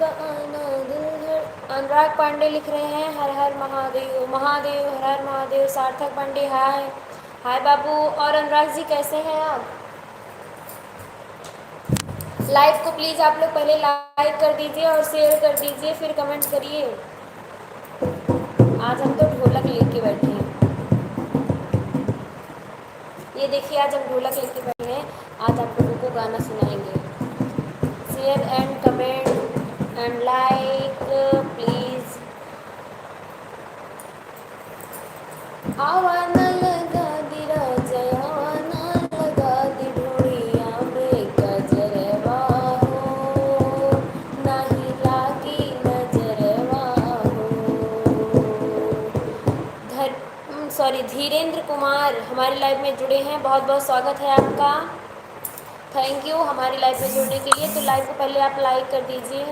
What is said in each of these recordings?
आना दिल धड़। अनुराग पांडे लिख रहे हैं हर हर महादेव महादेव, हर हर महादेव। सार्थक पांडे हाय हाय बाबू। और अनुराग जी कैसे हैं आप? लाइव को प्लीज़ आप लोग पहले लाइक कर दीजिए और शेयर कर दीजिए, फिर कमेंट करिए। आज हम तो ढोलक लेके बैठे हैं। ये देखिए आज हम ढोलक लेके बैठे हैं। आज आप लोगों को गाना सुनाएंगे। Share and comment and like please. आवाना लगा दी राजा, आवाना लगा दी ढूढ़िया में गजरवा हो, नहीं लागी नजरवा हो। धीरेन्द्र कुमार हमारे लाइव में जुड़े हैं, बहुत बहुत स्वागत है आपका। थैंक यू हमारी लाइव में जुड़ने के लिए। तो लाइव को पहले आप लाइक कर दीजिए।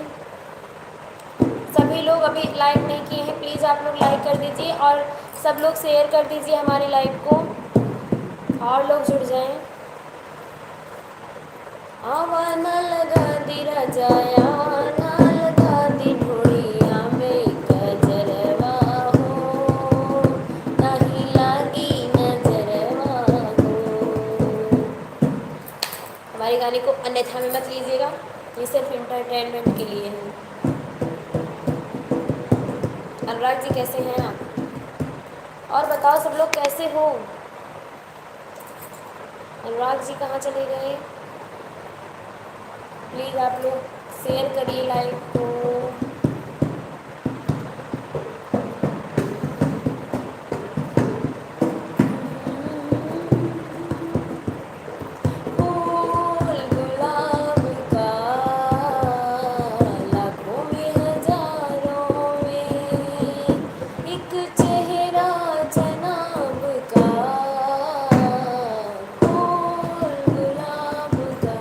सभी लोग अभी लाइक नहीं किए हैं, प्लीज़ आप लोग लाइक कर दीजिए और सब लोग शेयर कर दीजिए हमारी लाइव को, और लोग जुड़ जाएं। आवाना लगा दी राजा, आवाना लगा दी ढोड़िया में गजरवा हो, नहीं लागी नजरवा हो। हमारे गाने को अन्यथा में मत लीजिएगा, ये सिर्फ इंटरटेनमेंट के लिए है। अनुराग जी कैसे हैं आप? और बताओ सब लोग कैसे हो? अनुराग जी कहाँ चले गए? प्लीज़ आप लोग शेयर करिए लाइव को। फूल गुलाब का लाखों में हजारों में एक चेहरा जनाब का। फूल गुलाब का,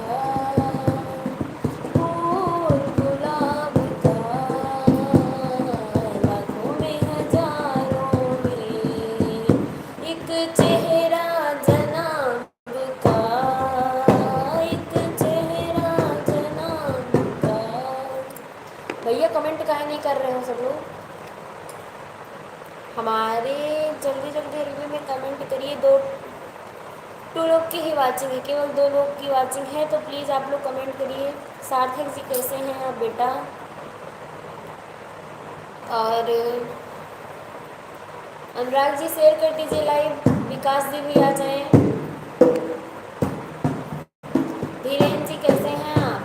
फूल गुलाब का लाखों में हजारों में एक चेहरा जनाब का, एक चेहरा जनाब का। भैया कमेंट काहे नहीं कर रहे हो सब लोग? हमारे जल्दी जल्दी रिव्यू में कमेंट करिए। टू लोग की ही वाचिंग है, केवल 2 लोग की वाचिंग है, तो प्लीज़ आप लोग कमेंट करिए। सार्थक जी कैसे हैं आप बेटा? और अनुराग जी शेयर कर दीजिए लाइव, विकास जी भी आ जाएं। धीरेन्द्र जी कैसे हैं आप?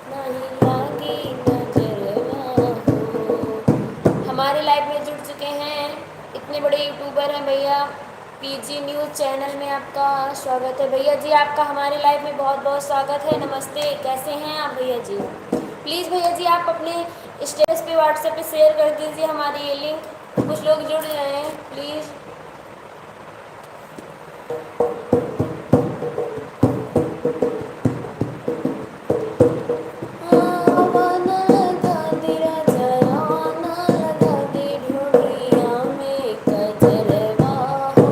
नहीं लागी नजरवा हो। हमारे लाइव में जुड़ चुके हैं इतने बड़े यूट्यूबर हैं भैया। पीजी न्यूज़ चैनल में आपका स्वागत है भैया जी। आपका हमारे लाइव में बहुत बहुत स्वागत है। नमस्ते, कैसे हैं आप भैया जी? प्लीज़ भैया जी आप अपने स्टेटस पे व्हाट्सएप पे शेयर कर दीजिए हमारी ये लिंक, कुछ लोग जुड़ रहे हैं प्लीज़। आवाना लगा दी राजा, आवाना लगा दी ढूढ़िया में गजरवा हो,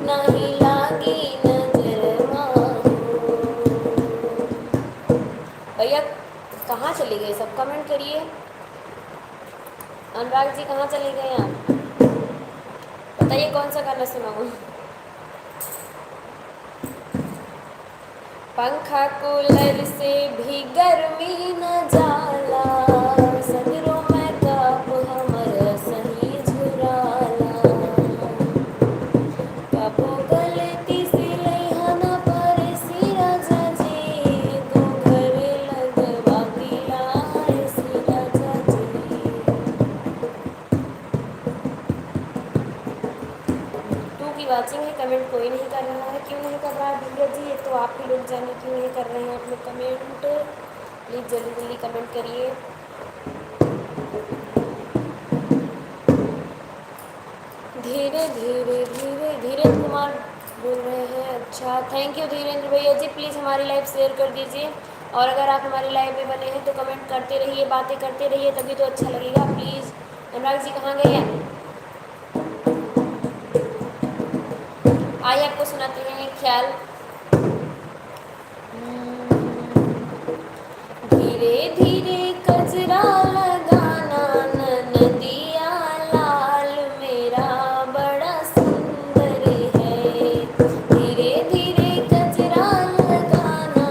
नहीं लागी नजरवा हो। भैया कहाँ चले गए सब? कमेंट करिए। अनुराग जी कहाँ चले गए आप? बताइए कौन सा गाना सुनाऊँ? पंखा कूलर से भी गर्मी न जाला, सगरों में ताप हमर सही झुराला। कबो गलती से लइहना पर सिरा जजी, दो घर लगवा दिला है सिरा जजी। टू की वाचिंग है, कमेंट कोई नहीं कर रहा है। क्यों नहीं कर रहा है भैया जी? ये तो आप ही लोग जाने क्यों नहीं कर रहे हैं आप लोग कमेंट। प्लीज़ जल्दी जल्दी कमेंट करिए। धीरे धीरे धीरे धीरे कुमार बोल रहे हैं। अच्छा, थैंक यू धीरेन्द्र भैया जी, प्लीज़ हमारी लाइव शेयर कर दीजिए। और अगर आप हमारी लाइव में बने हैं तो कमेंट करते रहिए, बातें करते रहिए, तभी तो अच्छा लगेगा। प्लीज़। अनुराग जी कहाँ गए हैं? आइए आपको सुनाते हैं एक ख्याल। धीरे धीरे कजरा लगाना नदिया लाल मेरा बड़ा सुंदर है। धीरे धीरे कजरा लगाना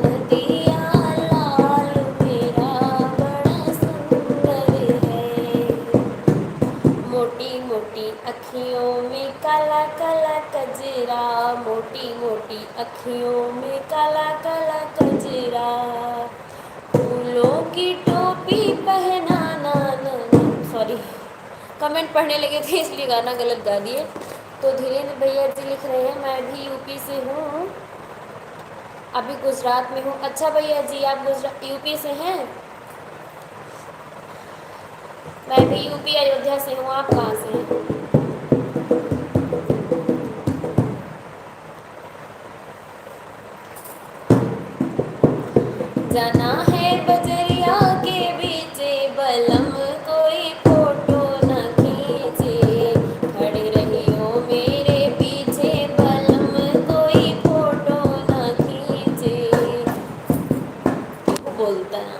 नदिया लाल मेरा बड़ा सुंदर है। मोटी मोटी अखियों में काला काला कजरा, मोटी मोटी अखियों में काला काला कजरा, फूलों की टोपी पहनाना। सॉरी, कमेंट पढ़ने लगे थे इसलिए गाना गलत गा दिए। तो धीरेन्द्र भैया जी लिख रहे हैं मैं भी यूपी से हूँ, अभी गुजरात में हूँ। अच्छा भैया जी, आप गुजरात यूपी से हैं? मैं भी यूपी अयोध्या से हूँ। आप कहाँ से हैं? जाना है बजरिया के बीचे, बलम कोई फोटो न खींचे, खड़े रहियो मेरे पीछे, बलम कोई फोटो न खींचे। बोलता ना।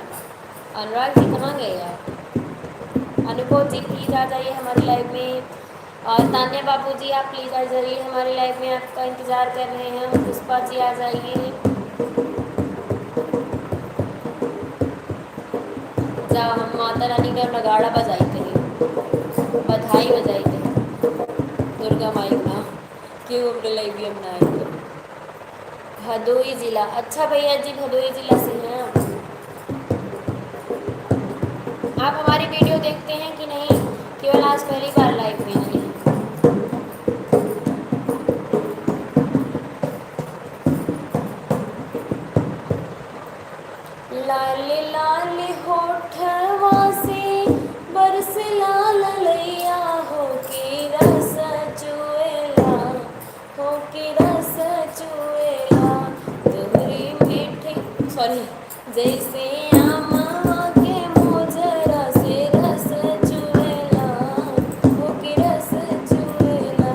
अनुराग जी कहाँ गए आप? अनुभव जी प्लीज़ आ जाइए हमारी लाइव में। और तान्या बाबू जी आप प्लीज़ आ जाइए हमारी लाइव में, आपका इंतज़ार कर रहे हैं। पुष्पा जी आ जाइए। जाओ, हम माता रानी का नगाड़ा बजाई थे, बधाई बजाई थे दुर्गा माई का, क्यों उमरलाई भी हम आए थे। भदोही जिला। अच्छा भैया जी, भदोही जिला से हैं आप हमारी वीडियो देखते हैं कि नहीं? केवल आज पहली बार लाइव में आए हैं। लाल लाल होठवा से बरस लाल लैया, हो के रस चुएला, हो के रस चुएला, तोहरी मीठी सॉरी जैसे आमवा के मोजरा से रस चुएला, हो के रस चुएला।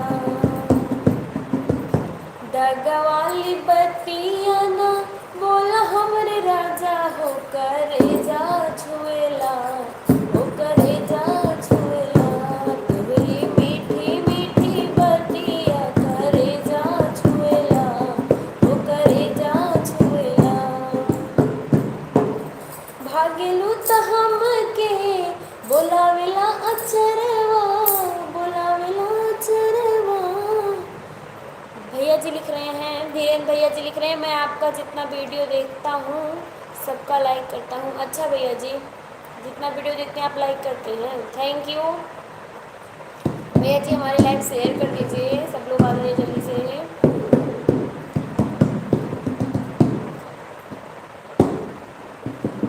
डगवाली बतिया ना बोला हमरे राजा, हो करे जा छुएला, हो करे जा छुएला, तोहरी मीठी मीठी बतिया करे जा छुएला, हो करे जा छुएला। भागेलू त हमके बोलावेला अचरवा, बोलावेला अचरवा। भैया जी लिख रहे हैं, धीरेन्द्र भैया जी लिख रहे हैं मैं आपका जितना वीडियो देखता हूँ सबका लाइक करता हूँ। अच्छा भैया जी, जितना वीडियो देखते हैं आप लाइक करते हैं, थैंक यू। भैया जी हमारी लाइव शेयर कर दीजिए, सब लोग आ जाइए जल्दी से।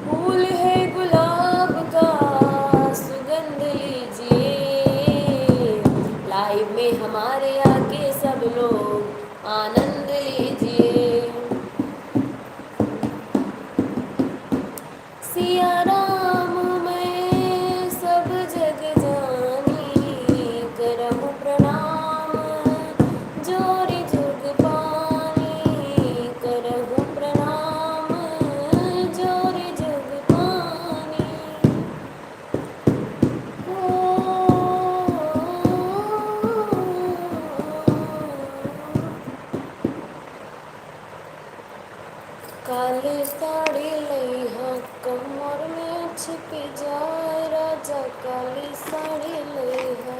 फूल है गुलाब का सुगंध लीजिए, लाइव में हमारे आके सब लोग आनंद लीजिए। सिया राम मैं सब जग जानी, करहूँ प्रणाम जोरी जुग पानी, करहूँ प्रणाम जोरी जुग पानी। काली साड़ी लइहा कमर में छिप जाए राजा, काली साड़ी लइहा।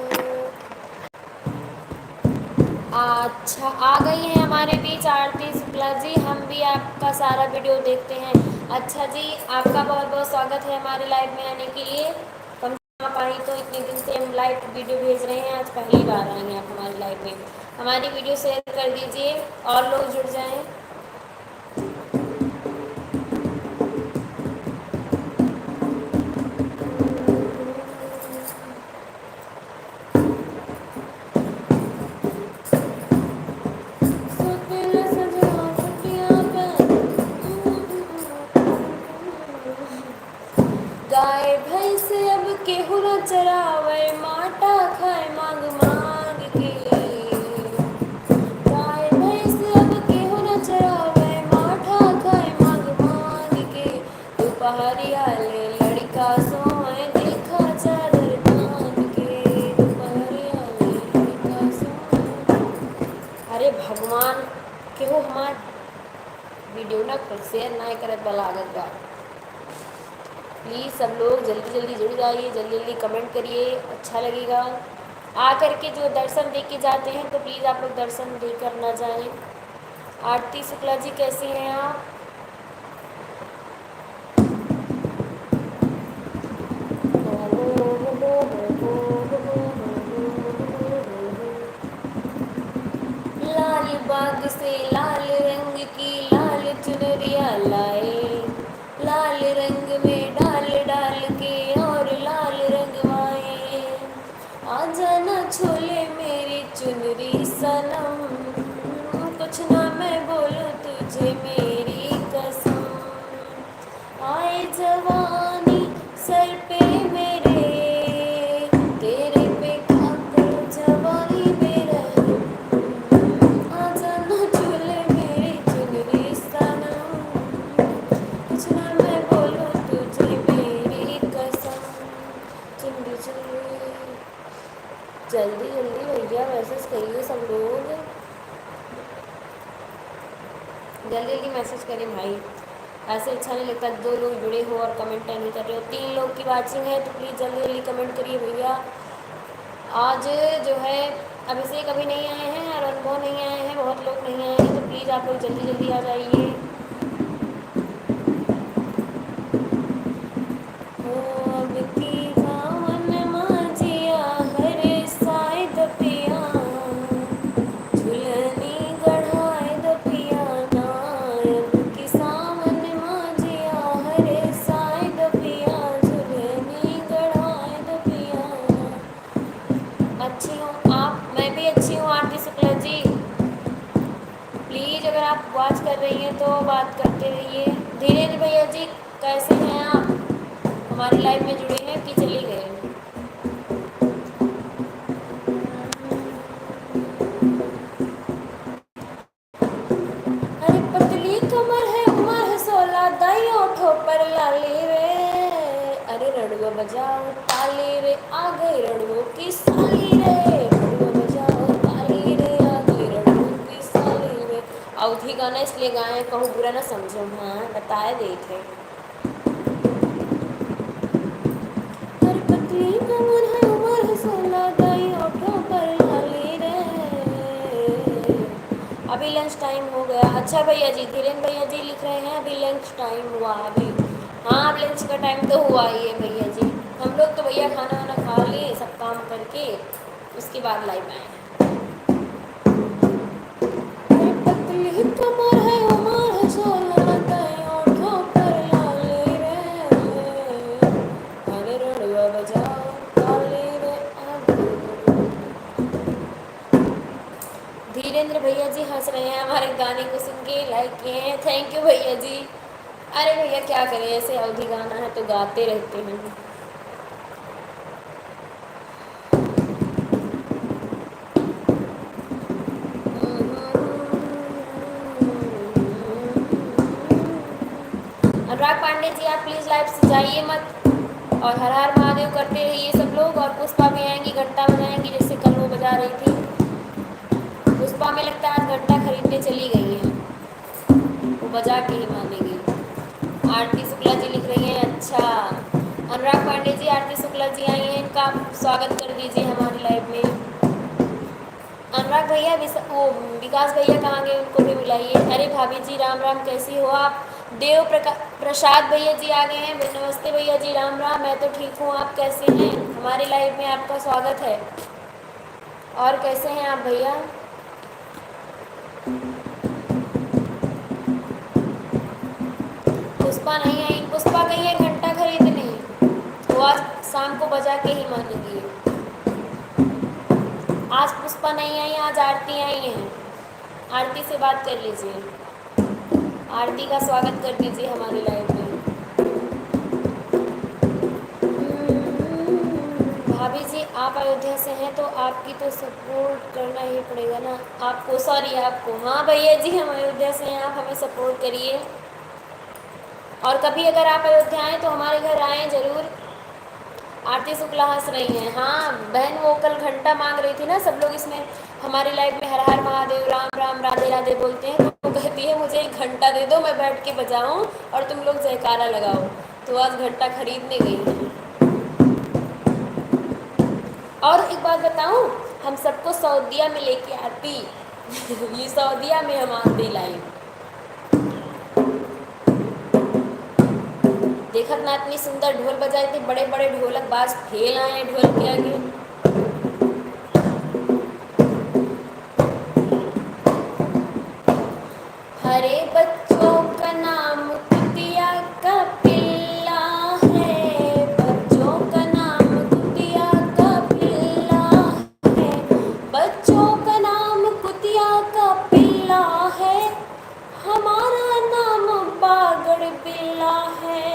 अच्छा, आ गई हैं हमारे बीच आरती शुक्ला जी, हम भी आपका सारा वीडियो देखते हैं। अच्छा जी, आपका बहुत बहुत स्वागत है हमारे लाइव में आने के लिए। कम से कम आप आई तो, इतने दिन से हम लाइव वीडियो भेज रहे हैं, आज पहली बार आई हैं आप हमारी लाइव में। हमारी वीडियो शेयर कर दीजिए और लोग जुड़ जाएं। चरावे माटा खाए मांग मांग के। गाय भैंस अब केहू न चरावे माठा खाए मांग मांग के। दोपहरिया ले लड़का सोए देखा चादर तान के। दोपहरिया ले लड़का सोए। अरे भगवान केहू हमार वीडियो ना शेयर ना करत बा लागत बा। प्लीज़ सब लोग जल्दी जल्दी जुड़ जाइए, जल्दी जल्दी कमेंट करिए, अच्छा लगेगा। आकर के जो दर्शन दे के जाते हैं तो प्लीज़ आप लोग दर्शन देकर ना जाएं। आरती शुक्ला जी कैसे हैं आप? लाल बाग से लाल रंग की लाल चुनरिया लाए। लाल रंग में डाल डाल के और लाल रंगवाए। आजा ना छोले मेरी चुनरी सनम, कुछ ना मैं बोलूं तुझे मेरी कसम। आए जवानी सर पे मेरे, तेरे पे खाकर जवानी बेरहम। आजा ना झूले मेरी चुनरी सनम, कुछ ना मैं बोलूं तुझे मेरी कसम। चुनरी चुनरी जल्दी जल्दी भैया मैसेज करिए सब लोग, जल्दी जल्दी मैसेज करें भाई। ऐसे अच्छा नहीं लगता दो लोग जुड़े हो और कमेंट नहीं कर रहे हो। 3 लोग की वाचिंग है तो प्लीज़ जल्दी जल्दी कमेंट करिए भैया। आज जो है अभिषेक अभी नहीं आए हैं और अनुभव नहीं आए हैं, बहुत लोग नहीं आए हैं, तो प्लीज़ आप लोग जल्दी जल्दी आ जाइए। अब की गावन माजिया हरे साए दपिया, झुलनी गढ़ाए दपिया नायब की सावन माजिया हरे साए दपिया, झुलनी गढ़ाए दपिया। अच्छी हूँ आप, मैं भी अच्छी हूँ आरती शुक्ला जी। प्लीज़ अगर आप वॉच कर रही हैं तो बात करते रहिए। धीरेन्द्र भैया जी कैसे हैं आप? हमारी लाइव में जुड़े हैं कि चले गए? अरे पतली कमर है उमर है 16, दाई ओठों पर लाली रे। अरे रड़ुआ बजाओ ताली रे, आ गई रड़ुओं की साली रे। रड़ुआ बजाओ ताली रे, आ गई रड़ुओं की साली रे। अवधि गाना इसलिए गाए कहूँ बुरा ना समझो, हाँ बताए दे थे। अरे पतली कमर है उमर है 16, दाई ओठों पर लाली रे। अभी लंच टाइम हो गया। अच्छा भैया जी, धीरेन्द्र भैया जी लिख रहे हैं अभी लंच टाइम हुआ अभी। हाँ अब लंच का टाइम तो हुआ ही है भैया जी। हम लोग तो भैया खाना वाना खा लिए सब काम करके, उसके बाद लाइव आए हैं। पतली कमर है उमर है 16, दाई ओठों पर लाली रे। अरे रड़ुआ बजाओ ताली रे, आ गई। धीरेन्द्र भैया जी हंस रहे हैं हमारे गाने को सुन के, लाइक किए हैं, थैंक यू भैया जी। अरे भैया क्या करें, ऐसे अवधि गाना है तो गाते रहते हैं। अनुराग पांडे जी आप प्लीज़ लाइव से जाइए मत, और हर हर महादेव करते रहिए सब लोग। और पुष्पा भी आएंगी, घंटा बजाएंगी जैसे कल वो बजा रही थी। पुष्पा में लगता है आज घंटा खरीदने चली गई हैं, वो बजा के ही मानेंगी। आरती शुक्ला जी लिख रही हैं अच्छा। अनुराग पांडे जी आरती शुक्ला जी आई हैं, इनका स्वागत कर दीजिए हमारी लाइव में। अनुराग भैया वो विकास भैया कहाँ गए, उनको भी बुलाइए। अरे भाभी जी राम राम, कैसी हो आप? देव प्रसाद भैया जी आ गए हैं, नमस्ते भैया जी, राम राम। मैं तो ठीक हूँ, आप कैसे हैं? हमारी लाइव में आपका स्वागत है। और कैसे हैं आप भैया? पुष्पा नहीं आई, पुष्पा गई है घंटा खरीदने, वो आज शाम को बजा के ही मानेगी। आज पुष्पा नहीं आई, आज आरती आई हैं। आरती से बात कर लीजिए, आरती का स्वागत कर दीजिए हमारी लाइव में। भाभी जी आप अयोध्या से हैं तो आपकी तो सपोर्ट करना ही पड़ेगा ना आपको, सॉरी आपको। हाँ भैया जी हम अयोध्या से हैं, आप हमें सपोर्ट करिए। और कभी अगर आप अयोध्या आएँ तो हमारे घर आएँ ज़रूर। आरती शुक्ला हंस रही हैं। हाँ बहन वो कल घंटा मांग रही थी ना, सब लोग इसमें हमारी लाइफ में हर हर महादेव राम राम राधे राधे बोलते हैं, तो वो कहती है मुझे एक घंटा दे दो मैं बैठ के बजाऊं और तुम लोग जयकारा लगाओ, तो आज घंटा खरीदने गई हैं। और एक बात बताऊं, हम सबको सऊदीया में लेके आती ये सऊदीया में हम आती लाइव। देखत ना इतनी सुंदर ढोल बजाए थे, बड़े बड़े ढोलक बाज फेल आए ढोल के आगे। हरे बच्चों का नाम कुतिया का पिल्ला है, बच्चों का नाम कुतिया का पिल्ला है, बच्चों का नाम कुतिया का पिल्ला है, हमारा नाम बागड़ बिल्ला है,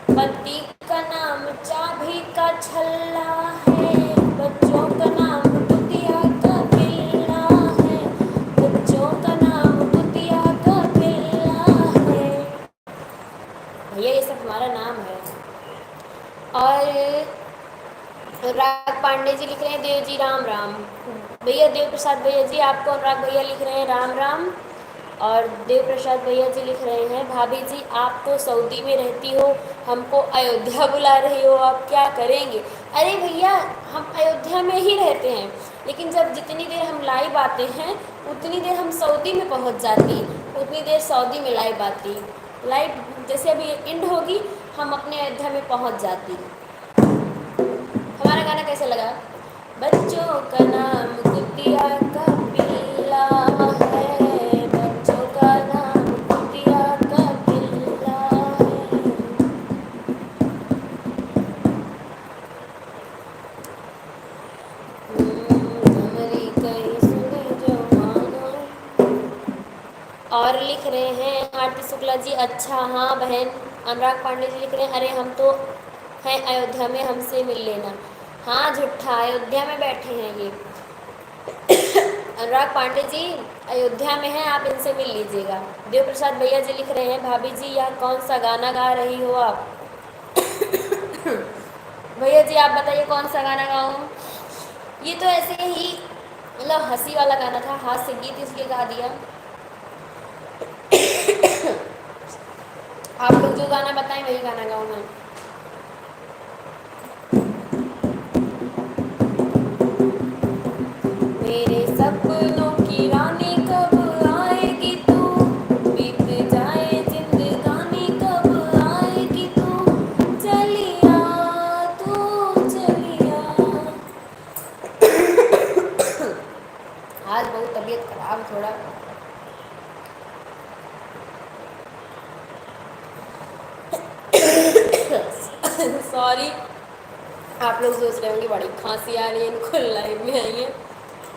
पति का नाम चाबी का छल्ला है, बच्चों का नाम कुतिया का पिल्ला है, बच्चों का नाम कुतिया का पिल्ला है। भैया ये सब हमारा नाम है। और अनुराग पांडे जी लिख रहे हैं देव जी राम राम। भैया देव प्रसाद भैया जी आपको अनुराग भैया लिख रहे हैं राम राम। और देव प्रसाद भैया जी लिख रहे हैं भाभी जी आप तो सऊदी में रहती हो, हमको अयोध्या बुला रही हो, आप क्या करेंगे। अरे भैया हम अयोध्या में ही रहते हैं, लेकिन जब जितनी देर हम लाइव आते हैं उतनी देर हम सऊदी में पहुंच जाती, उतनी देर सऊदी में लाइव आती। लाइव जैसे अभी एंड होगी हम अपने अयोध्या में पहुंच जाती। हमारा गाना कैसा लगा। बच्चों का नाम कुतिया का पिल्ला है, बच्चों का नाम कुतिया का पिल्ला है। हमारी कहीं सुने जो मानो। और लिख रहे हैं आरती शुक्ला जी अच्छा हाँ बहन। अनुराग पांडे जी लिख रहे हैं अरे हम तो हैं अयोध्या में, हमसे मिल लेना। हाँ झूठा अयोध्या में बैठे हैं ये। अनुराग पांडे जी अयोध्या में हैं, आप इनसे मिल लीजिएगा। देव प्रसाद भैया जी लिख रहे हैं भाभी जी यह कौन सा गाना गा रही हो आप। भैया जी आप बताइए कौन सा गाना गाऊँ। ये तो ऐसे ही मतलब हंसी वाला गाना था, हाथ से गीत इसलिए गा दिया। आप लोग जो गाना बताएं वही गाना गाऊँ मैं। मेरे सपनों की रानी कब आएगी तू, बीत जाए जिंदगानी कब आएगी तू, चलिया तू चलिया। आज बहुत तबीयत खराब थोड़ा। सॉरी आप लोग सोच रहे होंगे बड़ी खांसी आ रही है इनको, लाइव में आई है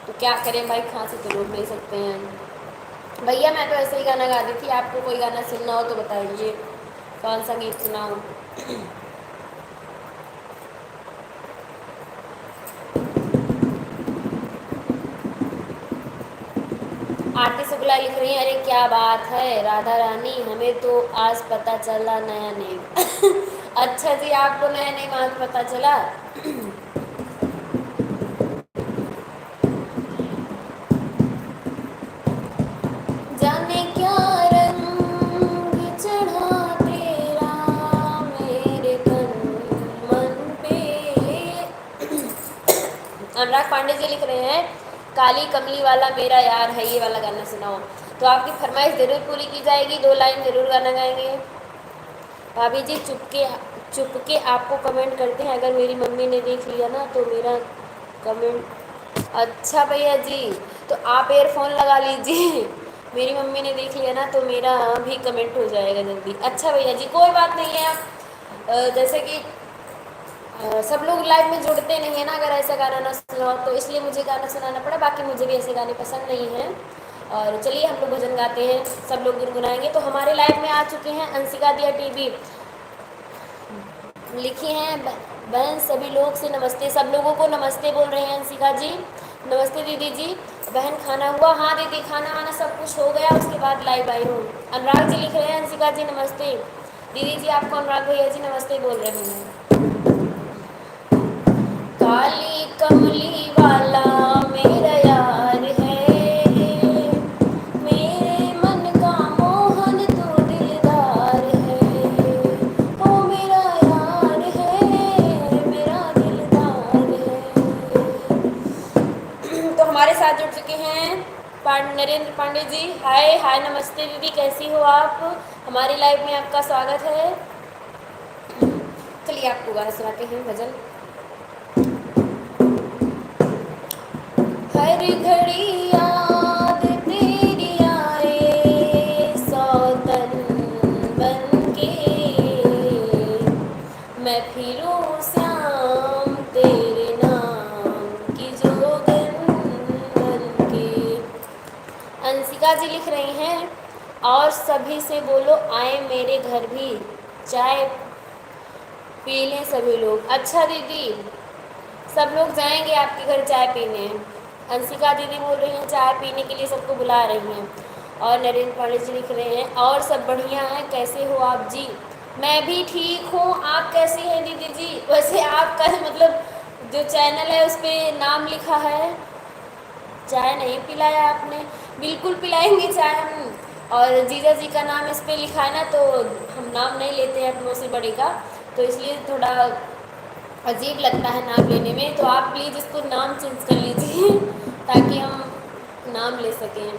तो क्या करें भाई, खांसी तो रोक नहीं सकते हैं। भैया मैं तो ऐसे ही गाना गा दी थी, आपको कोई गाना सुनना हो तो बताइए कौन सा गीत सुनाऊं। आरती शुक्ला लिख रही है अरे क्या बात है राधा रानी, हमें तो आज पता चला नया नेम। अच्छा जी आपको नया नेम आज पता चला। जाने क्या रंग चढ़ा तेरा मेरे तन मन पे। अनुराग पांडे जी लिख रहे हैं काली कमली वाला मेरा यार है, ये वाला गाना सुनाओ। तो आपकी फरमाइश ज़रूर पूरी की जाएगी, 2 लाइन ज़रूर गाना गाएंगे। भाभी जी चुपके आपको कमेंट करते हैं, अगर मेरी मम्मी ने देख लिया ना तो मेरा कमेंट। अच्छा भैया जी तो आप एयरफोन लगा लीजिए। मेरी मम्मी ने देख लिया ना तो मेरा भी कमेंट हो जाएगा जल्दी। अच्छा भैया जी कोई बात नहीं है। आप जैसे कि सब लोग लाइव में जुड़ते नहीं है ना, अगर ऐसा गाना ना सुनाओ तो इसलिए मुझे गाना सुनाना पड़ा, बाकी मुझे भी ऐसे गाने पसंद नहीं हैं। और चलिए हम लोग भजन गाते हैं, सब लोग गुनगुनाएंगे। तो हमारे लाइव में आ चुके हैं अंशिका दिया टीवी, लिखी हैं बहन सभी लोग से नमस्ते, सब लोगों को नमस्ते बोल रहे हैं अंशिका जी। नमस्ते दीदी जी। बहन खाना हुआ? हाँ दीदी खाना वाना सब कुछ हो गया, उसके बाद लाइव आई हूँ। अनुराग जी लिख रहे हैं अंशिका जी नमस्ते। दीदी जी आपको अनुराग भैया जी नमस्ते बोल रहे हैं। काली कमली वाला मेरा यार है, मेरे मन का मोहन तो दिलदार है, ओ मेरा यार है, मेरा दिलदार है। तो हमारे साथ जुड़ चुके हैं नरेंद्र पांडे जी। हाय हाय नमस्ते दीदी, कैसी हो आप? हमारी लाइव में आपका स्वागत है। चलिए आपको गाना सुनाते हैं भजन। हर घड़ी याद तेरी आए सौतन बनके, मैं फिरूं श्याम तेरे नाम की जोगन बनके। अंशिका जी लिख रही हैं और सभी से बोलो आए मेरे घर भी, चाय पी लें सभी लोग। अच्छा दीदी, सब लोग जाएंगे आपके घर चाय पीने। अंशिका दीदी बोल रही हैं चाय पीने के लिए सबको बुला रही हैं। और नरेंद्र पांडे जी लिख रहे हैं और सब बढ़िया हैं, कैसे हो आप जी? मैं भी ठीक हूँ, आप कैसी हैं दीदी जी? वैसे आपका मतलब जो चैनल है उस पर नाम लिखा है, चाय नहीं पिलाया आपने। बिल्कुल पिलाएंगे चाय हम। और जीजा जी का नाम इस पर लिखा है ना, तो हम नाम नहीं लेते हैं अपनों से बड़े का, तो इसलिए थोड़ा अजीब लगता है नाम लेने में। तो आप प्लीज़ इसको नाम चेंज कर लीजिए ताकि हम नाम ले सकें।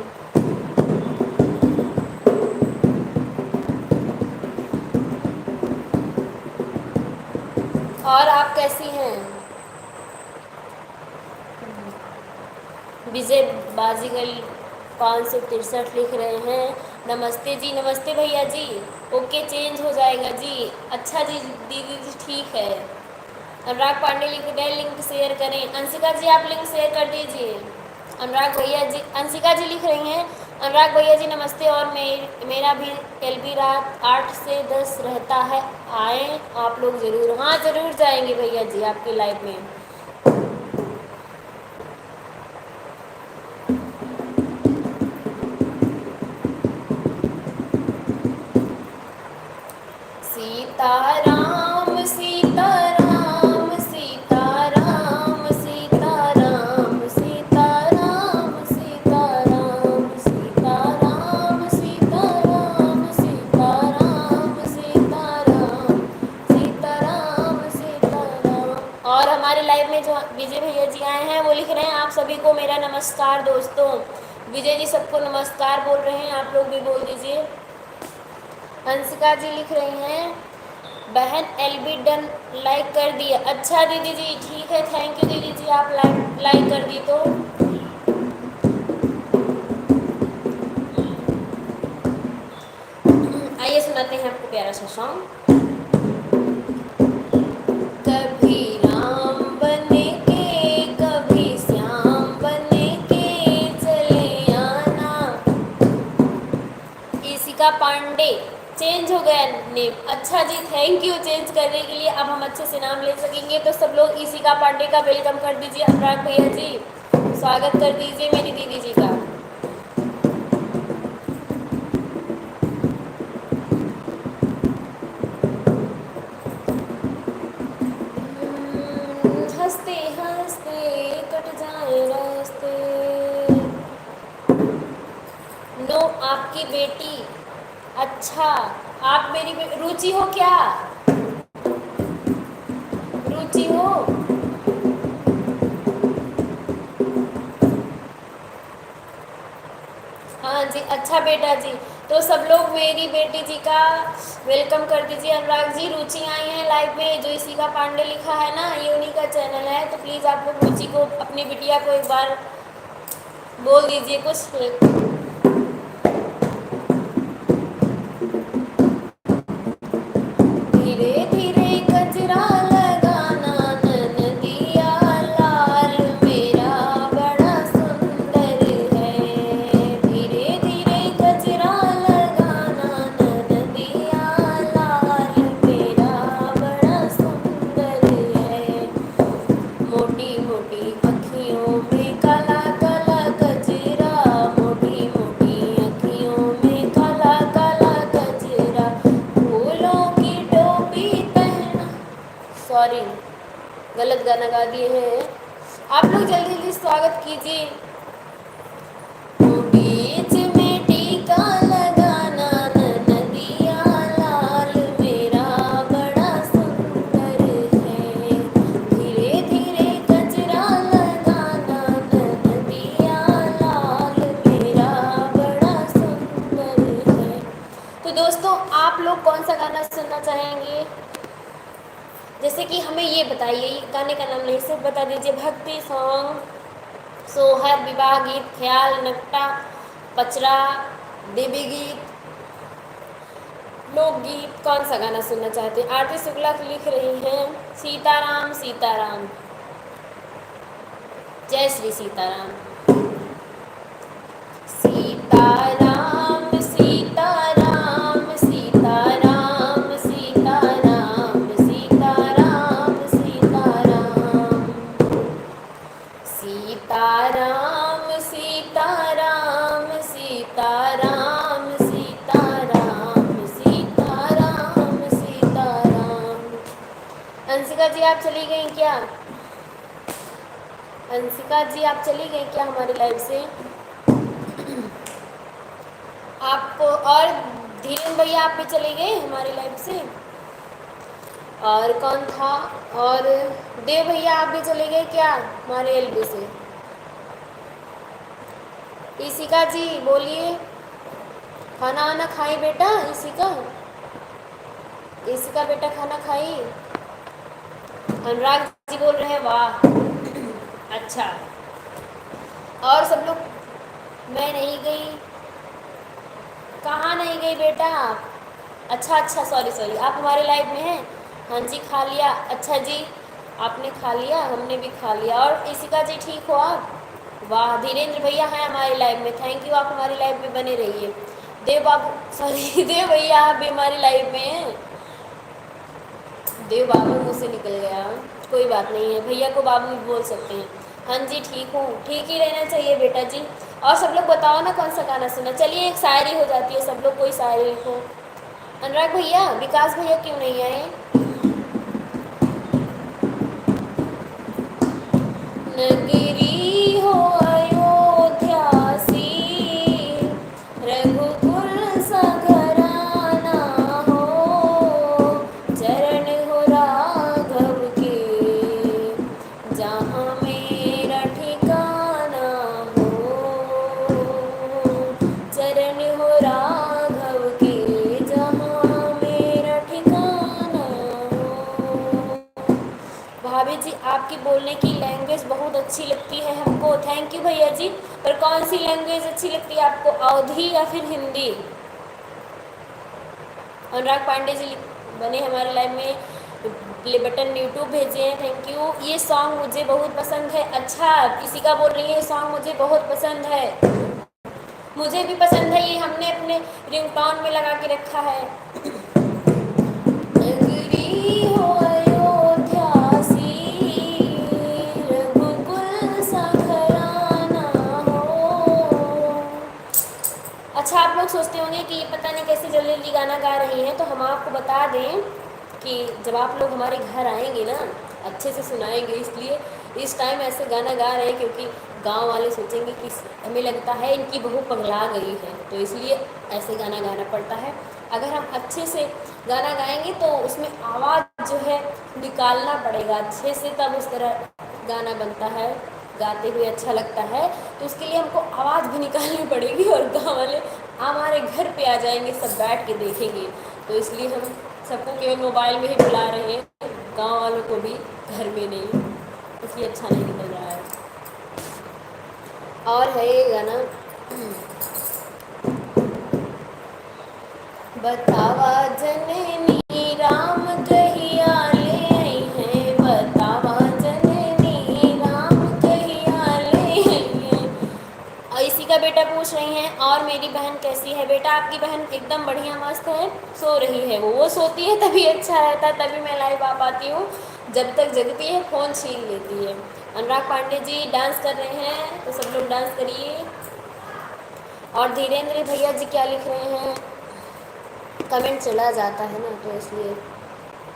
और आप कैसी हैं? विजय बाजीगर 563 लिख रहे हैं नमस्ते जी। नमस्ते भैया जी। ओके चेंज हो जाएगा जी। अच्छा जी दीदी जी ठीक है। अनुराग पांडे लिख रहे हैं लिंक शेयर करें। अंशिका जी आप लिंक शेयर कर दीजिए। अनुराग भैया जी, अंशिका जी लिख रही हैं अनुराग भैया जी नमस्ते, और मेरा भी एलबी रात 8 से 10 रहता है, आए आप लोग ज़रूर। हाँ ज़रूर जाएंगे भैया जी आपकी लाइव में। सीताराम सीताराम सीताराम सीताराम सीताराम सीताराम सीताराम सीताराम सीताराम सीताराम सीताराम सीताराम। और हमारे लाइव में जो विजय भैया जी आए हैं वो लिख रहे हैं आप सभी को मेरा नमस्कार दोस्तों। विजय जी सबको नमस्कार बोल रहे हैं, आप लोग भी बोल दीजिए। अंशिका जी लिख रही हैं बहन एलबी डन लाइक कर दिया। अच्छा दीदी जी ठीक है, थैंक यू दीदी जी, आप लाइक कर दी तो। आइए सुनाते हैं आपको प्यारा सा सॉन्ग। कभी राम बने के कभी श्याम बने के चले आना। ईशिका पांडे चेंज हो गया नेम। अच्छा जी थैंक यू चेंज करने के लिए, अब हम अच्छे से नाम ले सकेंगे। तो सब लोग ईशिका पांडे का वेलकम कर दीजिए। अनुराग भैया जी स्वागत कर दीजिए मेरी दीदी जी का। हंसते हंसते कट जाए रास्ते। नो आपकी बेटी। अच्छा आप मेरी रुचि हो क्या? रुचि हो? हाँ जी अच्छा बेटा जी। तो सब लोग मेरी बेटी जी का वेलकम कर दीजिए। अनुराग जी रुचि आई हैं लाइव में, जो इसी का पांडे लिखा है ना ये उन्हीं का चैनल है, तो प्लीज़ आप लोग रुचि को अपनी बिटिया को एक बार बोल दीजिए कुछ। धीरे धीरे गजरा लगाना ननदिया लाल मेरा बड़ा सुंदर है। धीरे धीरे गजरा लगाना ननदिया लाल मेरा बड़ा सुंदर है। गलत गाना गा दिए हैं। आप लोग जल्दी जल्दी स्वागत कीजिए। बीच में टीका लगाना नदिया लाल मेरा बड़ा सुंदर है, धीरे धीरे गजरा लगाना नदिया लाल मेरा बड़ा सुंदर है। तो दोस्तों आप लोग कौन सा गाना सुनना चाहेंगे? जैसे कि हमें ये बताइए, ये गाने का नाम नहीं सिर्फ बता दीजिए। भक्ति सॉन्ग, सोहर, विवाह गीत, ख्याल, नकटा, पचरा, देवी गीत, लोकगीत, कौन सा गाना सुनना चाहते हैं? आरती शुक्ला लिख रही हैं सीताराम सीताराम, जय श्री सीताराम। सीताराम सीताराम सीताराम सीताराम सीताराम सीताराम सीताराम सीताराम सीताराम सीताराम सीताराम सीताराम। अंशिका जी आप चली गई क्या? अंशिका जी आप चली गई क्या हमारे लाइव से? आपको और धीरेन्द्र भैया आप भी चले गए हमारे लाइव से। और कौन था? और देव भैया आप भी चले गए क्या हमारे एलबी से? ईशिका जी बोलिए, खाना वाना खाई बेटा? ईशिका, ईशिका बेटा खाना खाई? अनुराग जी बोल रहे हैं वाह अच्छा। और सब लोग? मैं नहीं गई। कहाँ नहीं गई बेटा आप? अच्छा अच्छा, सॉरी सॉरी, आप हमारे लाइव में हैं? हाँ जी खा लिया। अच्छा जी आपने खा लिया, हमने भी खा लिया। और ईशिका जी ठीक हो आप? वाह, धीरेन्द्र भैया हैं हमारे लाइव में, थैंक यू, आप हमारे लाइव में बने रहिए। देव बाबू, सॉरी देव भैया आप भी हमारे लाइव में हैं। देव बाबू मुँह से निकल गया, कोई बात नहीं है, भैया को बाबू भी बोल सकते हैं। हाँ जी ठीक हूँ, ठीक ही रहना चाहिए बेटा जी। और सब लोग बताओ ना कौन सा गाना सुना। चलिए एक शायरी हो जाती है, सब लोग कोई शायरी लिखो। अनुराग भैया, विकास भैया क्यों नहीं आए? नगरी हो अयोध्या सी, रघुकुल सा घराना हो, चरण हो राघव के, जहाँ मेरा ठिकाना हो, चरण हो राघव के, जहाँ मेरा ठिकाना हो। भाभी जी आपकी बोलने की लैंग्वेज बहुत अच्छी लगती है हमको, थैंक यू भैया जी। पर कौन सी लैंग्वेज अच्छी लगती है आपको, अवधी या फिर हिंदी? अनुराग पांडे जी बने हमारे लाइव में, प्ले बटन यूट्यूब भेजे हैं, थैंक यू। ये सॉन्ग मुझे बहुत पसंद है। अच्छा, किसी का बोल रही है ये सॉन्ग मुझे बहुत पसंद है। मुझे भी पसंद है, ये हमने अपने रिंगटोन में लगा के रखा है। नगरी हो अयोध्या सी, रघुकुल सा घराना हो। अच्छा, आप लोग सोचते होंगे कि ये पता नहीं कैसे जल्दी जल्दी गाना गा रही हैं, तो हम आपको बता दें कि जब आप लोग हमारे घर आएंगे ना, अच्छे से सुनाएंगे, इसलिए इस टाइम ऐसे गाना गा रहे हैं क्योंकि गांव वाले सोचेंगे कि हमें लगता है इनकी बहू पगला गई है, तो इसलिए ऐसे गाना गाना पड़ता है। अगर हम अच्छे से गाना गाएंगे तो उसमें आवाज़ जो है निकालना पड़ेगा अच्छे से, तब उस तरह गाना बनता है, गाते हुए अच्छा लगता है। तो उसके लिए हमको आवाज़ भी निकालनी पड़ेगी, और गाँव वाले हमारे घर पे आ जाएंगे, सब बैठ के देखेंगे। तो इसलिए हम सबको केवल मोबाइल में ही बुला रहे हैं, गांव वालों को भी घर में नहीं, इसलिए अच्छा नहीं निकल रहा है। और है ये गाना, बतावा जननी राम कहिया ले आई हैं, बतावा जननी राम कहिया ले आई हैं। और इसी का बेटा पूछ रही हैं और मेरी बहन कैसी है? बेटा आपकी बहन एकदम बढ़िया मस्त है, सो रही है। वो सोती है तभी अच्छा रहता है, तभी मैं लाइव आ पाती हूँ, जब तक जगती है फ़ोन छीन लेती है। अनुराग पांडे जी डांस कर रहे हैं, तो सब लोग डांस करिए। और धीरेन्द्र भैया जी क्या लिख रहे हैं? कमेंट चला जाता है ना, तो इसलिए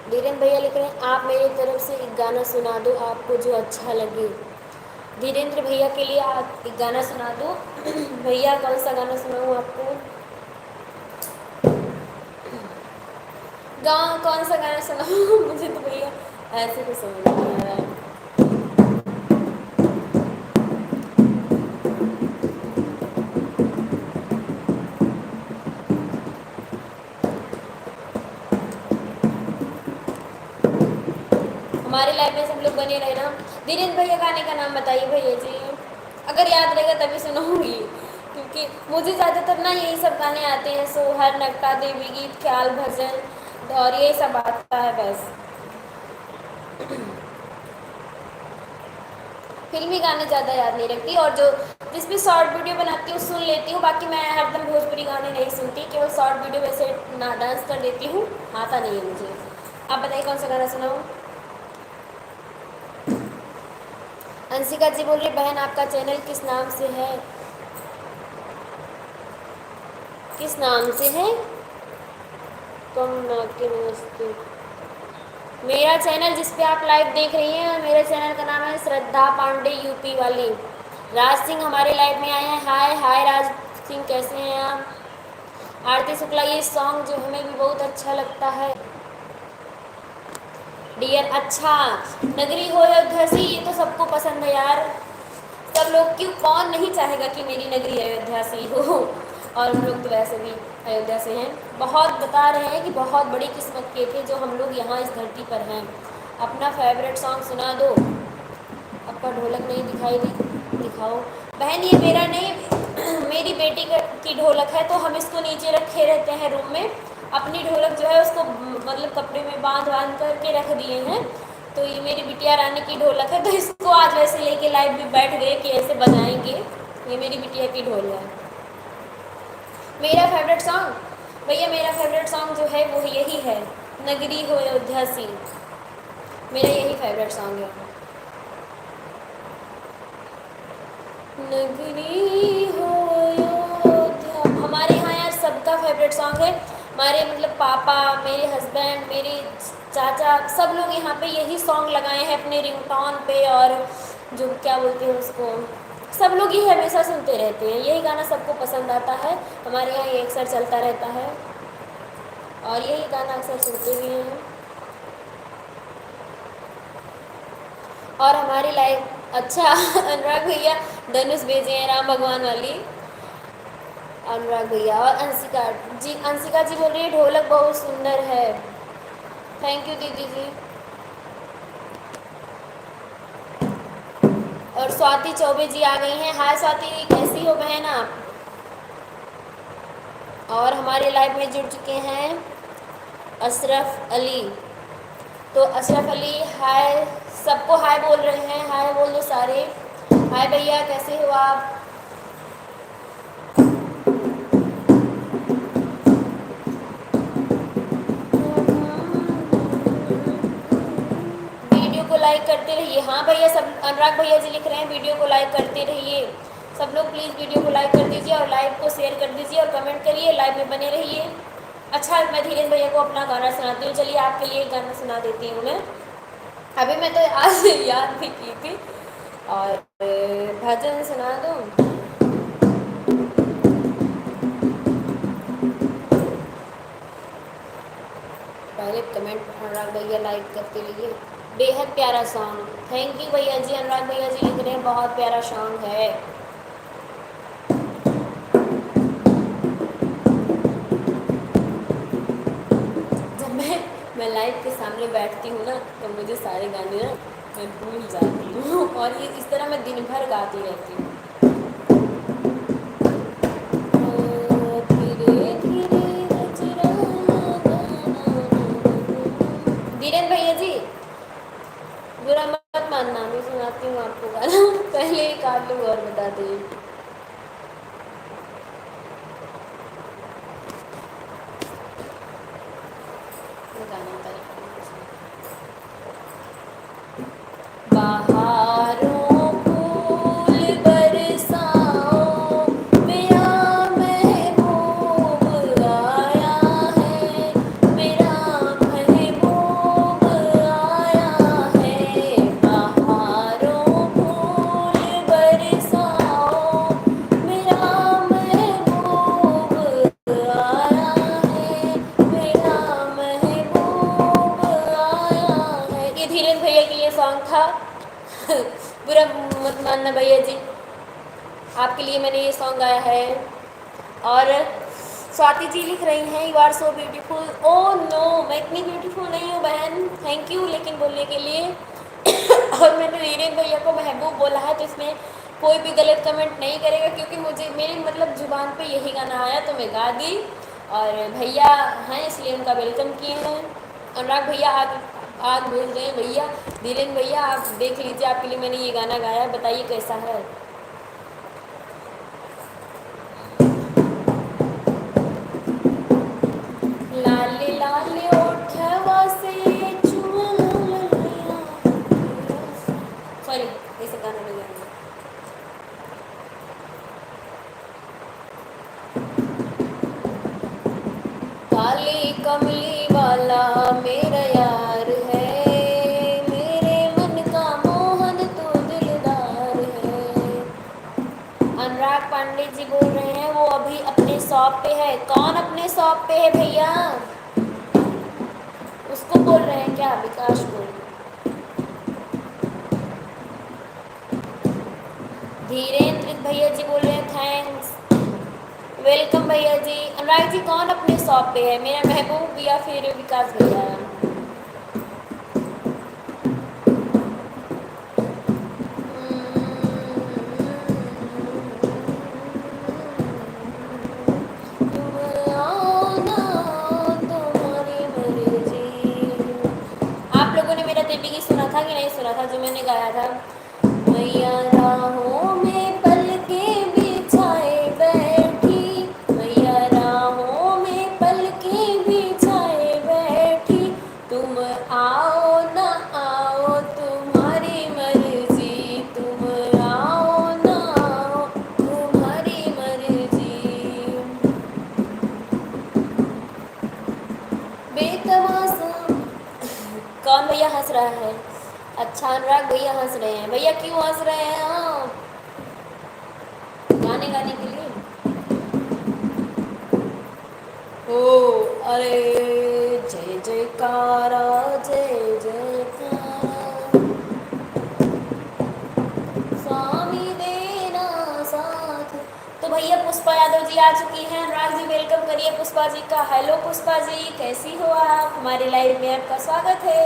धीरेन्द्र भैया लिख रहे हैं आप मेरी तरफ से एक गाना सुना दो आपको जो अच्छा लगे। धीरेन्द्र भैया के लिए आप एक गाना सुना दो। भैया कौन सा गाना सुनाऊँ आपको? गाँव कौन सा गाना सुनाऊँ? मुझे तो भैया ऐसे तो समझ नहीं आ रहा है। हमारे लाइफ में सब लोग बने रहे ना। धीरेन्द्र भैया गाने का नाम बताइए भैया जी, अगर याद रहेगा तभी सुनाऊंगी, क्योंकि मुझे ज़्यादातर ना यही सब गाने आते हैं। सोहर, नक्का देवी गीत, ख्याल भजन और ये सब आता है बस। फिल्मी गाने ज़्यादा याद नहीं रखती, और जो जिस भी शॉर्ट वीडियो बनाती हूँ सुन लेती हूँ, बाकी मैं हरदम भोजपुरी गाने नहीं सुनती, केवल शॉर्ट वीडियो वैसे ना डांस कर देती हूँ, आता नहीं है मुझे। आप बताइए कौन सा गाना सुनाऊँ? अंशिका जी बोल रही बहन आपका चैनल किस नाम से है? किस नाम से है? कम ना के नमस्ते। मेरा चैनल जिस पे आप लाइव देख रही हैं, मेरे चैनल का नाम है श्रद्धा पांडे यूपी वाली। राज सिंह हमारे लाइव में आए हैं। हाय हाय राज सिंह, कैसे हैं आप? आरती शुक्ला, ये सॉन्ग जो हमें भी बहुत अच्छा लगता है। डियर, अच्छा नगरी हो अयोध्या सी, ये तो सबको पसंद है यार। सब लोग, क्यों, कौन नहीं चाहेगा कि मेरी नगरी अयोध्या सी हो। और हम लोग तो वैसे भी अयोध्या से हैं। बहुत बता रहे हैं कि बहुत बड़ी किस्मत के थे जो हम लोग यहाँ इस धरती पर हैं। अपना फेवरेट सॉन्ग सुना दो। आपका ढोलक नहीं दिखाई दिखाओ। बहन ये मेरा नहीं, मेरी बेटी की ढोलक है, तो हम इसको नीचे रखे रहते हैं रूम में। अपनी ढोलक जो है उसको मतलब कपड़े में बांध बांध करके रख दिए हैं। तो ये मेरी बिटिया रानी की ढोलक है, तो इसको आज वैसे लेके लाइव भी बैठ गए कि ऐसे बजाएंगे। ये मेरी बिटिया की ढोल है। मेरा फेवरेट सॉन्ग भैया, मेरा फेवरेट सॉन्ग जो है वो यही है, नगरी हो अयोध्या सी। मेरा यही फेवरेट सॉन्ग है, नगरी हो अयोध्या। हमारे यहाँ यार सबका फेवरेट सॉन्ग है। हमारे मतलब पापा, मेरे हस्बैंड, मेरे चाचा, सब लोग यहाँ पे यही सॉन्ग लगाए हैं अपने रिंगटोन पे, और जो क्या बोलते हैं उसको, सब लोग ये हमेशा सुनते रहते हैं। यही गाना सबको पसंद आता है। हमारे यहाँ ये अक्सर चलता रहता है और यही गाना अक्सर सुनते भी हैं। और हमारी लाइफ, अच्छा अनुराग भैया धनुष भेजे हैं राम भगवान वाली। अनुराग भैया और अंशिका जी बोल रही है ढोलक बहुत सुंदर है। थैंक यू दीदी जी। और स्वाति चौबे जी आ गई हैं। हाय स्वाति, कैसी हो बहन आप? और हमारे लाइव में जुड़ चुके हैं अशरफ अली। तो अशरफ अली हाय, सबको हाय बोल रहे हैं, हाय बोल दो सारे। हाय भैया, कैसे हो आप? वीडियो को लाइक करते रहिए। हाँ भैया, सब अनुराग भैया जी लिख रहे हैं वीडियो को लाइक करते रहिए। सब लोग प्लीज़ वीडियो को लाइक कर दीजिए और लाइव को शेयर कर दीजिए और कमेंट करिए, लाइव में बने रहिए। अच्छा, मैं धीरेन्द्र भैया को अपना गाना सुनाती हूँ। चलिए आपके लिए एक गाना सुना देती हूँ मैं। अभी मैं तो आज याद भी की थी। और भजन सुना दूँ? पहले कमेंट अनुराग भैया लाइक करते रहिए। बेहद प्यारा सॉन्ग, थैंक यू भैया जी। अनुराग भैया जी लिख रहे हैं बहुत प्यारा सॉन्ग है। जब मैं लाइव के सामने बैठती हूँ ना, तो मुझे सारे गाने ना मैं भूल जाती हूँ और ये इस तरह मैं दिन भर गाती रहती हूँ। धीरेन्द्र भैया जी बुरा मत मानना, मैं सुनाती हूँ आपको गाना। पहले एक आप लोग और बता दें। बहारों फूल बरसाओ, मेरा महबूब आया है, मेरा महबूब बुरा मत मानना भैया जी, आपके लिए मैंने ये सॉन्ग गाया है। और स्वाति जी लिख रही हैं, you are so beautiful. Oh no, मैं इतनी ब्यूटीफुल नहीं हूँ बहन, थैंक यू लेकिन बोलने के लिए। और मैंने वीरेन भैया को महबूब बोला है, तो इसमें कोई भी गलत कमेंट नहीं करेगा, क्योंकि मुझे मेरी मतलब जुबान पे यही गाना आया तो मैं गा दी। और भैया हैं इसलिए उनका वेलकम किए हैं। अनुराग भैया आग आग बोल रहे हैं भैया। वीरेन भैया आप देख लीजिए, आपके लिए मैंने ये गाना गाया है, बताइए कैसा है। लाले लाले ओठवा से सॉरी, ऐसे गाना नहीं गाएंगे। काली कमली वाला मेरा यार है, मेरे मन का मोहन तो दिलदार है। अनुराग पांडे जी बोल रहे हैं वो अभी अपने शॉप पे है। कौन अपने शॉप पे है भैया? उसको बोल रहे हैं क्या? विकास को। धीरेन्द्र भैया जी बोल रहे हैं थैंक्स, वेलकम भैया जी। अनुराग जी कौन अपने शॉप पे है, मेरा महबूब या फिर विकास भैया? आप लोगों ने मेरा देवी गीत सुना था कि नहीं सुना था, जो मैंने गाया था? मैया राहों में पलके बिछाए बैठी, मैया राहों में पलके बिछाए बैठी, तुम आओ न आओ तुम्हारी मर्जी, तुम आओ न आओ तुम्हारी मर्जी। बेतमाशा कौन भैया हंस रहा है? अच्छा अनुराग भैया हंस रहे हैं। भैया क्यों हंस रहे हैं आप? गाने गाने के लिए? ओ अरे जय जयकारा, जय जयकारा, स्वामी देना साथ। तो भैया पुष्पा यादव जी आ चुकी हैं, अनुराग जी वेलकम करिए पुष्पा जी का। हेलो पुष्पा जी, कैसी हो आप? हमारे लाइव में आपका स्वागत है।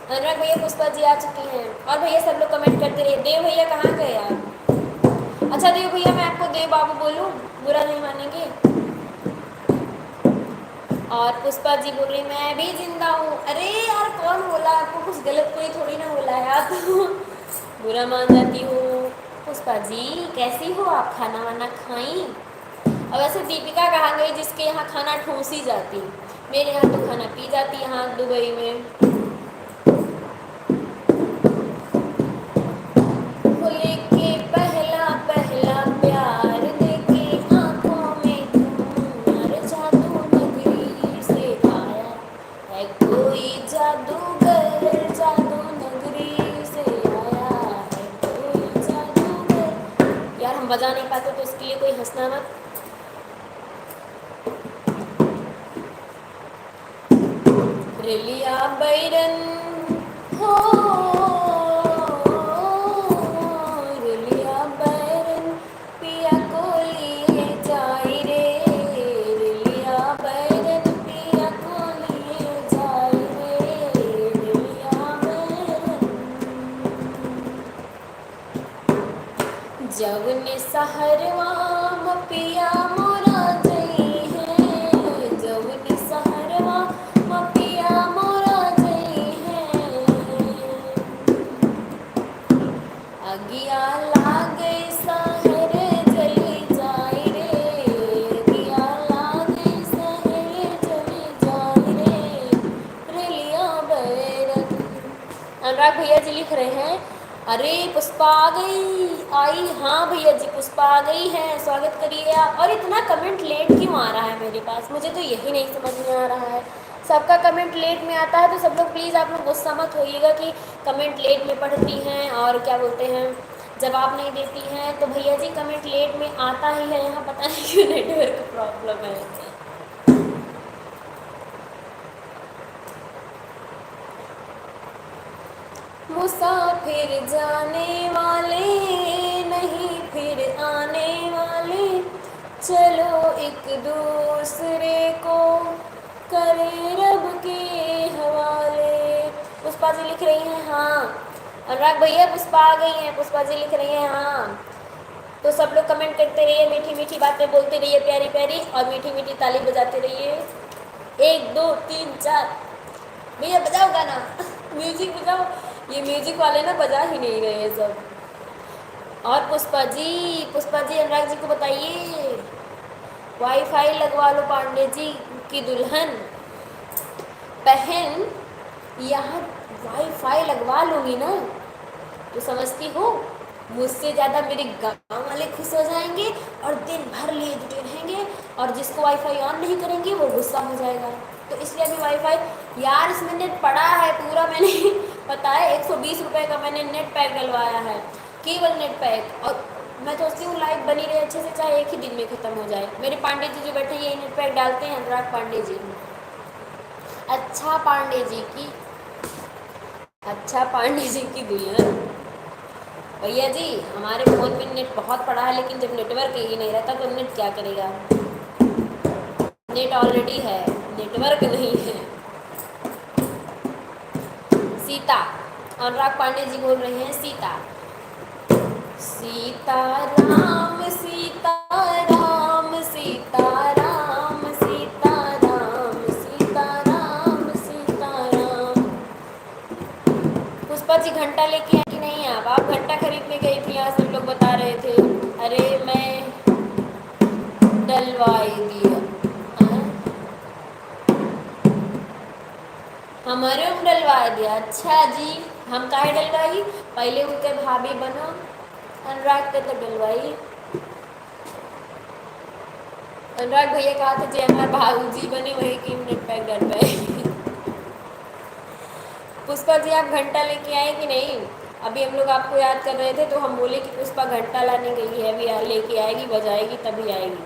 अनुराग भैया पुष्पा जी आ चुकी हैं। और भैया सब लोग कमेंट करते रहिए। देव भैया कहाँ गए आप? अच्छा देव भैया मैं आपको देव बाबू बोलूँ, बुरा नहीं मानेंगे? और पुष्पा जी बोल रही मैं भी जिंदा हूँ। अरे यार कौन बोला आपको? कुछ गलत कोई थोड़ी ना बोला है, आप तो बुरा मान जाती हो। पुष्पा जी कैसी हो आप? खाना वाना खाई? और वैसे दीपिका कहाँ गई जिसके यहाँ खाना ठूसी जाती? मेरे यहाँ तो खाना पी जाती यहाँ दुबई में। लेके पहला पहला प्यार देके आंखों में तुम्हार जादू नगरी से आया है कोई जादूगर, जादू नगरी से आया है कोई जादूगर। यार हम बजा नहीं पाते तो इसके लिए कोई हंसना मत। रेलिया बैरन हो, रेलिया बैरन पिया को लिए जाई रे, रेलिया बैरन पिया को लिए जाई रे, रेलिया बैरन। जवने सहरवा म पिया मोरा जई है, जवने सहरवा म पिया मोरा जई है, अगिया लागे सहर जली जाई रे, अगिया लागे सहर जली जाई रे, रेलिया बैरन। अनुराग भैया जी लिख रहे हैं अरे पुष्पा आ गई आई। हाँ भैया जी पुष्पा आ गई है, स्वागत करिए आप। और इतना कमेंट लेट क्यों आ रहा है मेरे पास, मुझे तो यही नहीं समझ में आ रहा है। सबका कमेंट लेट में आता है, तो सब लोग प्लीज़ आप लोग गुस्सा मत होइएगा कि कमेंट लेट में पढ़ती हैं और क्या बोलते हैं जवाब नहीं देती हैं। तो भैया जी कमेंट लेट में आता ही है यहाँ, पता नहीं क्यों नेटवर्क प्रॉब्लम है। मुसाफिर जाने वाले, नहीं फिर आने वाले, चलो एक दूसरे को करे रब के हवाले। पुष्पा जी लिख रही हैं हाँ। अनुराग भैया पुष्पा आ गई हैं, पुष्पा जी लिख रही हैं हाँ। तो सब लोग कमेंट करते रहिए, मीठी मीठी बातें बोलते रहिए प्यारी प्यारी, और मीठी मीठी ताली बजाते रहिए। 1 2 3 4 भैया बजाओ गाना म्यूजिक बजाओ। ये म्यूजिक वाले ना बजा ही नहीं रहे हैं सब। और पुष्पा जी अनुराग जी को बताइए वाईफाई लगवा लो पांडे जी की दुल्हन बहन, यहाँ वाईफाई लगवा लूँगी ना तो समझती हो मुझसे ज़्यादा मेरे गांव वाले खुश हो जाएंगे और दिन भर लिए जुटे रहेंगे, और जिसको वाईफाई ऑन नहीं करेंगे वो गुस्सा हो जाएगा। तो इसलिए अभी वाईफाई यार इसमें नेट पड़ा है पूरा, मैंने पता है 120 रुपये का मैंने नेट पैक डलवाया है, केवल नेट पैक। और मैं तो सोचती हूँ लाइफ बनी रहे अच्छे से, चाहे एक ही दिन में ख़त्म हो जाए। मेरे पांडे जी जो बैठे यही नेट पैक डालते हैं, अनुराग पांडे जी। अच्छा पांडे जी की दुल्हन भैया जी हमारे फ़ोन में नेट बहुत पड़ा है, लेकिन जब नेटवर्क ही नहीं रहता तो नेट क्या करेगा। नेट ऑलरेडी है, नेटवर्क नहीं है। सीता, अनुराग पांडे जी बोल रहे हैं सीता। सीता राम सीता राम सीता राम सीता राम सीता राम सीता राम। पुष्पा जी घंटा लेके आए कि नहीं आप घंटा खरीदने गई थी, यहाँ सब लोग बता रहे थे। अरे मैं डलवाई दिया, हमारे हम डलवा दिया। अच्छा जी हम काहे डलवाई, पहले उनके भाभी बनो, अनुराग के तो डलवाई। अनुराग भैया कहा था जी हमारे भाऊजी बने वही की नेट पैक डलवाए। पुष्पा जी आप घंटा लेके आए कि नहीं। अभी हम लोग आपको याद कर रहे थे तो हम बोले कि पुष्पा घंटा लाने गई है, अभी लेके आएगी, बजाएगी तभी आएगी।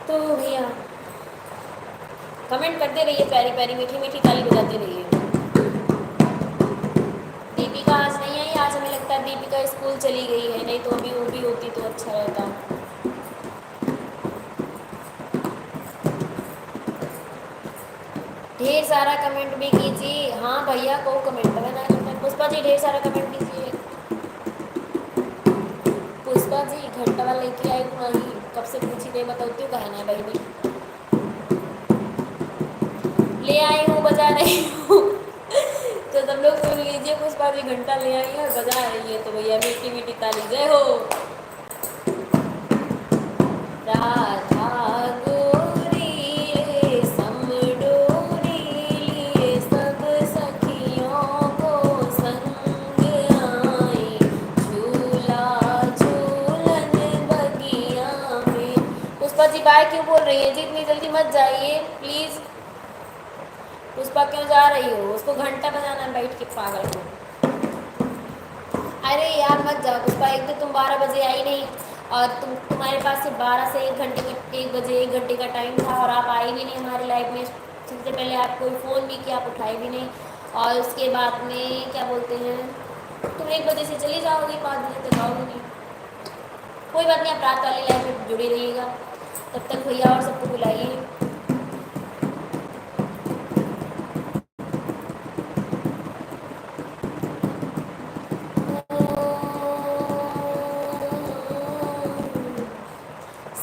तो भैया कमेंट करते रहिए प्यारी प्यारी, मीठी मीठी ताली बजाते रहिए। दीपिका आज नहीं आई, आज हमें लगता है दीपिका स्कूल चली गई है, नहीं तो अभी वो भी होती तो अच्छा रहता। ढेर सारा कमेंट भी कीजिए। हाँ भैया को कमेंट करना है। पुष्पा जी ढेर सारा कमेंट कीजिए। पुष्पा जी घंटा वाला लेके आई नहीं, कब से पूछी नहीं, बताती हूँ कहना है बहनी। ले आई हूँ बजा रही हूँ तो सब लोग सुन लीजिए, पुष्पा जी घंटा ले आई है और बजा रही है, तो भैया मीठी मीठी ताली जय हो। राधा गोरी रेशम डोरी लिए सब सखियों को संग आई, झूला झूलन बगिया में। पुष्पा जी बाय क्यों बोल रही है जी, इतनी जल्दी मत जाइए प्लीज़। पुष्पा क्यों जा रही हो, उसको घंटा बजाना है बैठ के पागल को। अरे यार मत जाओ पुष्पा, एक तो तुम 12 बजे आई नहीं, और तुम्हारे पास सिर्फ 12 से 1 घंटे का 1 बजे 1 घंटे का टाइम था, और आप आई भी नहीं हमारे लाइफ में। सबसे पहले आप कोई फ़ोन भी किया, आप उठाए भी नहीं, और उसके बाद में क्या बोलते हैं तुम 1 बजे से चली जाओगी, 5 बजे तक आओगी नहीं। कोई बात नहीं, आप रात वाली लाइफ में जुड़े रहिएगा। तब तक भैया और सबको बुलाइए।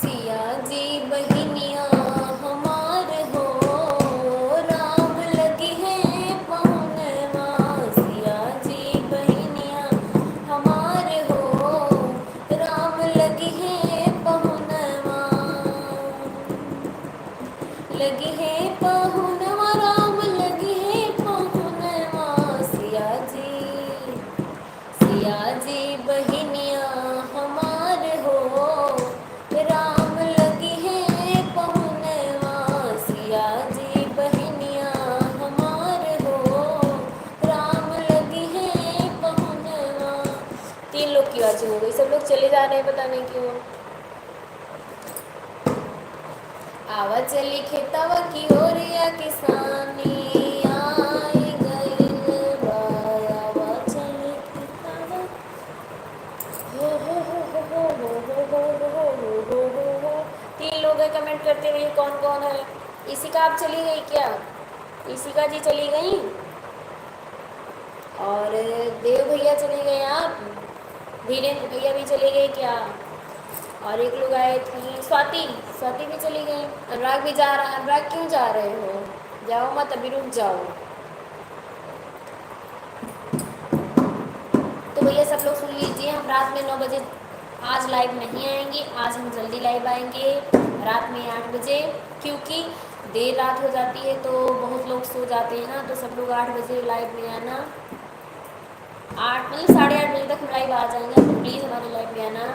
सिया जी बहिनिया हमार हो, राम लगी है पहुनवा। सिया जी बहिनिया हमार हो, राम लगी है पहुनवा। लगी है पहुनवा राम लगी है पहुनवा। सिया जी बहिनिया हमार हो, राम लगी है पहुनवा। सिया जी बहिनिया हमार हो, राम लगी है पहुनवा। 3 लोग की बाजी हो गई, सब लोग चले जा रहे हैं, पता नहीं क्यों। आवा चली खेतवा की ओरिया किसानी आई गइल बा। आवा चली खेतवा हो। 3 लोग हैं, कमेंट करते रहिए कौन कौन है। इसी का आप चली गई क्या? इसी का जी चली गई। और देव भैया चले गए आप। धीरेन्द्र भैया भी चले गए क्या? और एक लोग आए थे, स्वाति। स्वाति भी चली गई। अनुराग भी जा रहा। अनुराग क्यों जा रहे हो? जाओ मत, अभी रुक जाओ। तो भैया सब लोग सुन लीजिए, हम रात में 9 बजे आज लाइव नहीं आएंगे। आज हम जल्दी लाइव आएंगे रात में 8 बजे, क्योंकि देर रात हो जाती है तो बहुत लोग सो जाते हैं ना, तो सब लोग 8 बजे लाइव में आना। 8 मतलब 8:30 बजे तक हम लाइव आ जाएंगे, तो प्लीज़ हमारे लाइव में आना।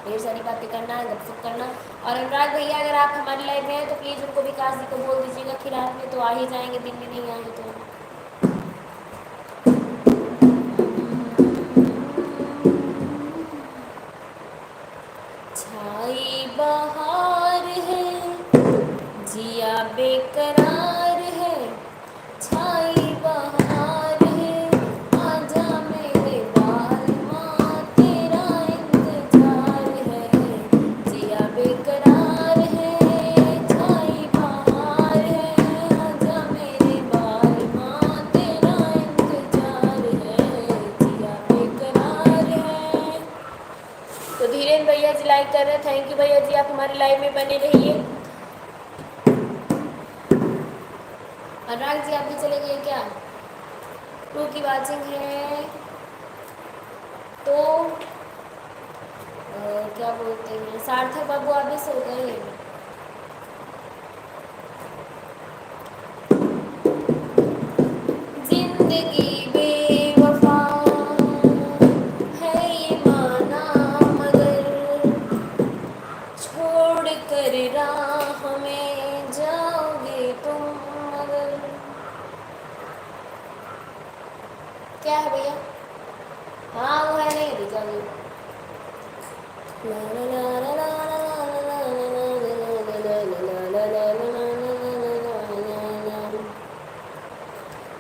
ढेर सारी बातें करना, गपशप करना। और अनुराग भैया अगर आप हमारे लाइव में आए तो प्लीज़ उनको विकास जी को बोल दीजिएगा कि रात में तो आ ही जाएंगे, दिन में नहीं आए तो। छाई बहार है, जिया बेकरार है। छाई बहार है, आजा मेरे बालमा, तेरा इंतजार है। जिया बेकरार है, छाई बहार है, आजा मेरे बालमा, तेरा इंतजार है। जिया बेकरार है। तो धीरेन्द्र भैया जी लाइक कर रहे हैं, थैंक यू भैया जी, आप हमारी लाइव में बने रहिए। अनुराग जी आप भी चले गए क्या? 2 की वाचिंग है तो क्या बोलते हैं, सार्थक बाबू आप भी सो गए। जिंदगी बेवफा है ये माना, मगर छोड़ कर राह में जाओगे तुम मगर। क्या है भैया? हाँ वो है, नहीं अभी जाओगे।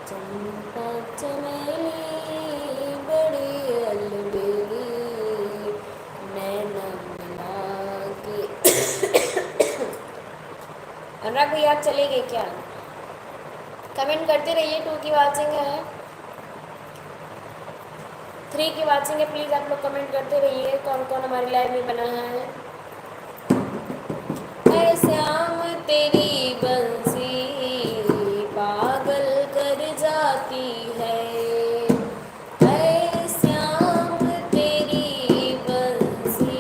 चंपा चमेली बड़ी अलबेली, नैना मिला के। अनुराग भैया आप चले गए क्या? कमेंट करते रहिए। 2 की वाचिंग है, 3 की वाचिंग है, प्लीज़ आप लोग कमेंट करते रहिए कौन कौन हमारी लाइव में बना है। ऐ श्याम तेरी बंसी पागल कर जाती है। ऐ श्याम तेरी बंसी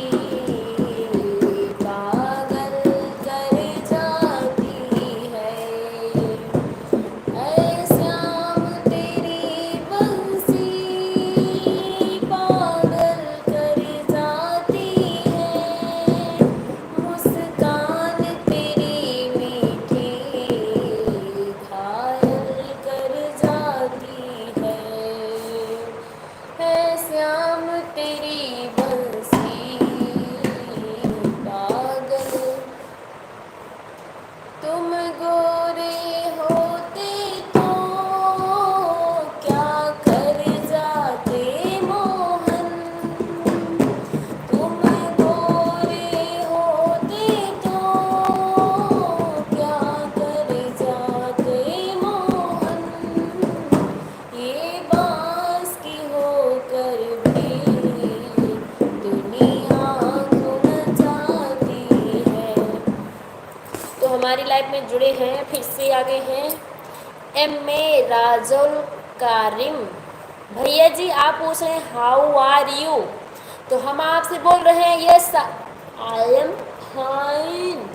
पागल कर जाती है। ऐ श्याम तेरी बंसी पागल कर जाती है। मुस्कान तेरी मीठी घायल कर जाती है। है श्याम तेरी बंसी पागल। तुम गोरे होते तो क्या कर जाते मोहन। तुम गोरे होते तो क्या कर जाते मोहन। ये बांस की होकर भी दुनिया घूम जाती है। तो हमारी लाइफ में जुड़े हैं, फिर से आ गए हैं M.A. राजुल कारिम भैया जी। आप पूछ रहे हैं हाउ आर यू, तो हम आपसे बोल रहे हैं यस आई एम फाइन।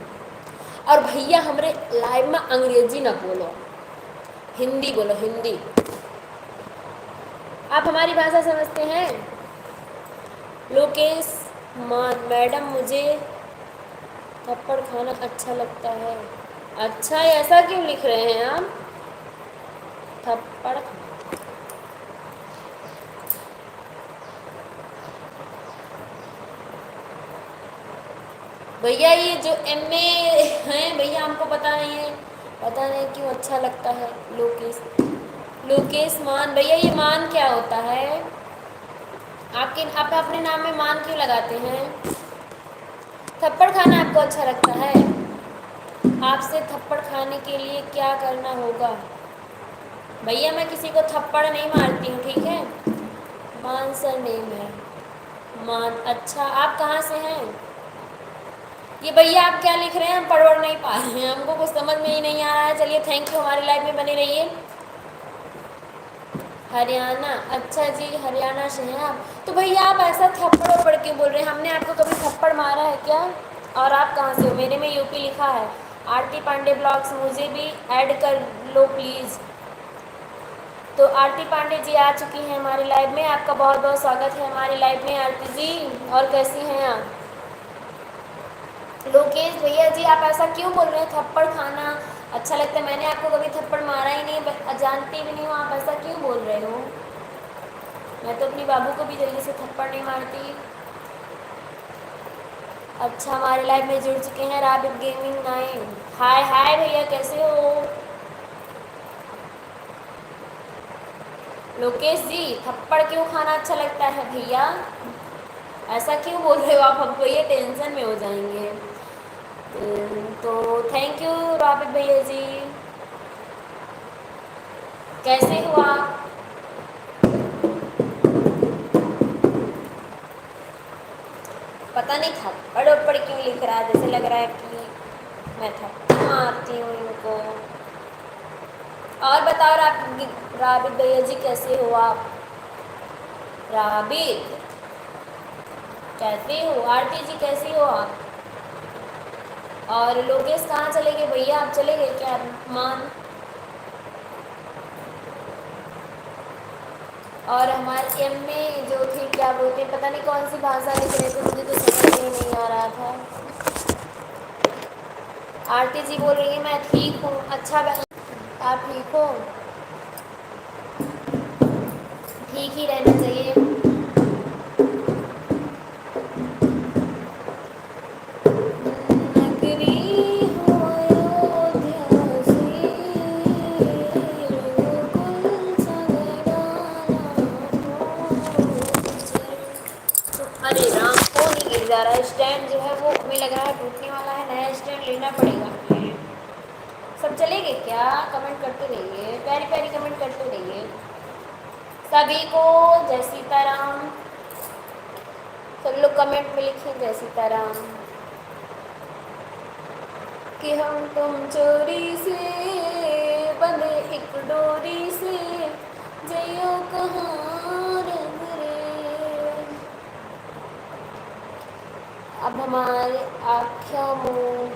और भैया हमारे लाइव में अंग्रेजी ना बोलो, हिंदी बोलो, हिंदी। आप हमारी भाषा समझते हैं? लोकेश मैडम मुझे थप्पड़ खाना अच्छा लगता है। अच्छा, ऐसा क्यों लिख रहे हैं आप? थप्पड़ भैया ये जो एमए हैं भैया, हमको पता नहीं है, पता नहीं क्यों अच्छा लगता है लोकेश। लोकेश मान भैया, ये मान क्या होता है? आप अपने नाम में मान क्यों लगाते हैं? थप्पड़ खाना आपको अच्छा लगता है? आपसे थप्पड़ खाने के लिए क्या करना होगा? भैया मैं किसी को थप्पड़ नहीं मारती हूँ, ठीक है। मान सर नेम है। मान, अच्छा आप कहाँ से हैं? ये भैया आप क्या लिख रहे हैं? हम पढ़ नहीं पा रहे हैं, हमको कुछ समझ में ही नहीं आ रहा है। चलिए थैंक यू, हमारी लाइफ में बने रहिए। हरियाणा, अच्छा जी हरियाणा से हैं आप। तो भैया आप ऐसा थप्पड़ वप्पड़ क्यों बोल रहे हैं? हमने आपको कभी थप्पड़ मारा है क्या? और आप कहाँ से हो? मेरे में यूपी लिखा है। आरती पांडे ब्लॉग्स, मुझे भी ऐड कर लो प्लीज़। तो आरती पांडे जी आ चुकी हैं हमारी लाइव में। आपका बहुत बहुत स्वागत है हमारी लाइव में आरती जी। और कैसी हैं आप? लोकेश भैया जी आप ऐसा क्यों बोल रहे हैं? थप्पड़ खाना अच्छा लगता है? मैंने आपको कभी थप्पड़ मारा ही नहीं, जानती भी नहीं हूँ, आप ऐसा क्यों बोल रहे हो? मैं तो अपनी बाबू को भी जल्दी से थप्पड़ नहीं मारती। अच्छा हमारे लाइव में जुड़ चुके हैं राबित गेमिंग 9। हाय हाय भैया कैसे हो? लोकेश जी थप्पड़ क्यों खाना अच्छा लगता है भैया? ऐसा क्यों बोल रहे हो आप? हमको ये टेंशन में हो जाएंगे। तो थैंक यू राबित भैया जी। कैसे हो आप? पता नहीं थप्पड़ वप्पड़ क्यों लिख रहा है, जैसे लग रहा है कि मैं थप्पड़ मारती हूँ इनको। और बताओ राबित भैया जी कैसे हो आप? राबित कैसे हो? आरती जी कैसी हो आप? और लोकेश कहाँ चले गए भैया? आप चले गए क्या? मान, और हमारे एम में जो थी क्या बोलते हैं, पता नहीं कौन सी भाषा लिख रहे थे, मुझे तो समझ में नहीं आ रहा था। आरती जी बोल रही है मैं ठीक हूँ। अच्छा आप ठीक हो? ठीक ही रहना चाहिए। नगरी हो अयोध्या से, रघुकुल सगराना हो। अरे राम, फोन ही गिर जा रहा है। स्टैंड जो है वो हमें लग रहा है टूटने वाला है, नया स्टैंड लेना पड़ेगा। सब चलेंगे क्या? कमेंट करते रहिए, प्यारी प्यारी कमेंट करते रहिए। सभी को जय सीताराम। सब लोग कमेंट में लिखें जय सीताराम। कि हम तुम चोरी से बंधे एक डोरी से, जइयो कहाँ रंग रे। अब हमारे आख्या मुँह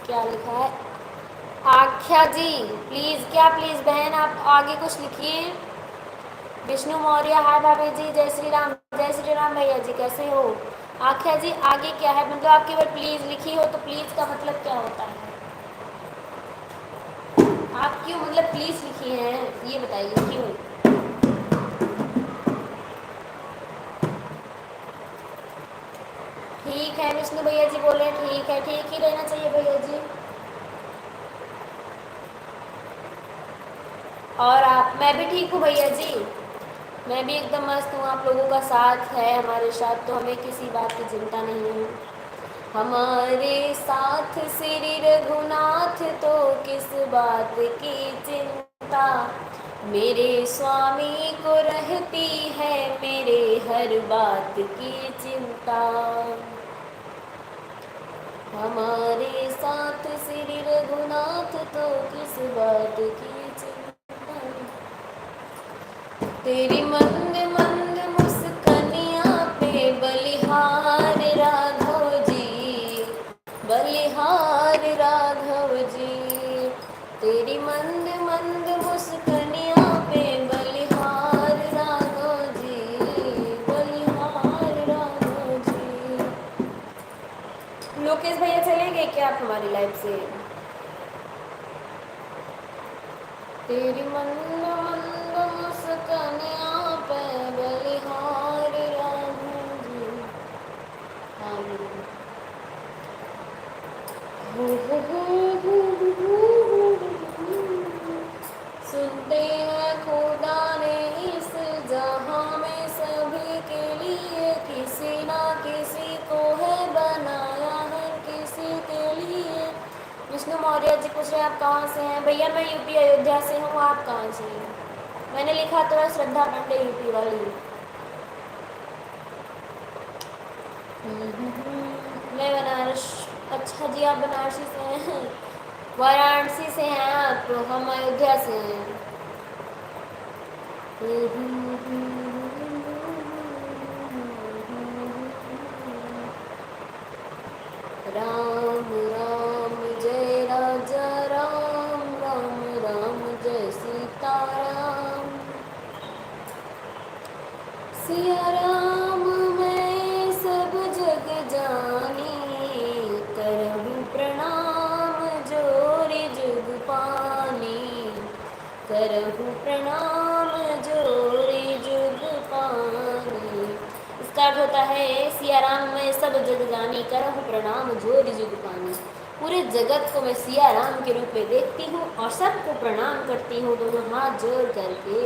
क्या लिखा है? आख्या जी प्लीज़, क्या प्लीज़ बहन आप आगे कुछ लिखिए। विष्णु मौर्य हाय भाभी जी, जय श्री राम। जय श्री राम भैया जी कैसे हो? आख्या जी आगे क्या है? मतलब आप केवल प्लीज़ लिखी हो, तो प्लीज़ का मतलब क्या होता है? आप क्यों मतलब प्लीज़ लिखी हैं ये बताइए क्यों? ठीक है विष्णु भैया जी बोल रहे हैं ठीक है, ठीक ही रहना चाहिए भैया जी। और आप? मैं भी ठीक हूँ भैया जी, मैं भी एकदम मस्त हूँ। आप लोगों का साथ है हमारे साथ, तो हमें किसी बात की चिंता नहीं है। हमारे साथ श्री रघुनाथ, तो किस बात की चिंता। मेरे स्वामी को रहती है मेरे हर बात की चिंता। हमारे साथ श्री रघुनाथ, तो किस बात की चिंता। तेरी मंद मंद मुस्कानियाँ पे बलिहार राघव जी, बलिहार राघव जी। तेरी मंद मंद मुस्कानियाँ पे बलिहार राघव जी, बलिहार राघव जी। लोकेश भैया चले गए क्या आप हमारी लाइफ से? तेरी मंद मंद मुस्कानियाँ पे बलिहार राघव जी। हाँ रहे हैं आप कहाँ से हैं। भैया मैं यूपी अयोध्या से हूँ, आप कहाँ से हैं। मैंने लिखा तो है श्रद्धा पांडे यूपी वाली। मैं बनारस। अच्छा जी आप बनारसी से हैं। वाराणसी से हैं आप, हम अयोध्या से हैं। राम राम जय राजा राम, राम राम जय सीताराम। सिया राम मैं सब जग जानी, करहूँ प्रणाम जोरी जुग पानी। करहूँ प्रणाम जोरी जुग पानी। इसका अर्थ होता है सिया राम मैं सब जग जानी, करहूँ प्रणाम जोरी जुग पानी। पूरे जगत को मैं सिया राम के रूप में देखती हूँ और सबको प्रणाम करती हूँ दोनों हाथ जोड़ करके।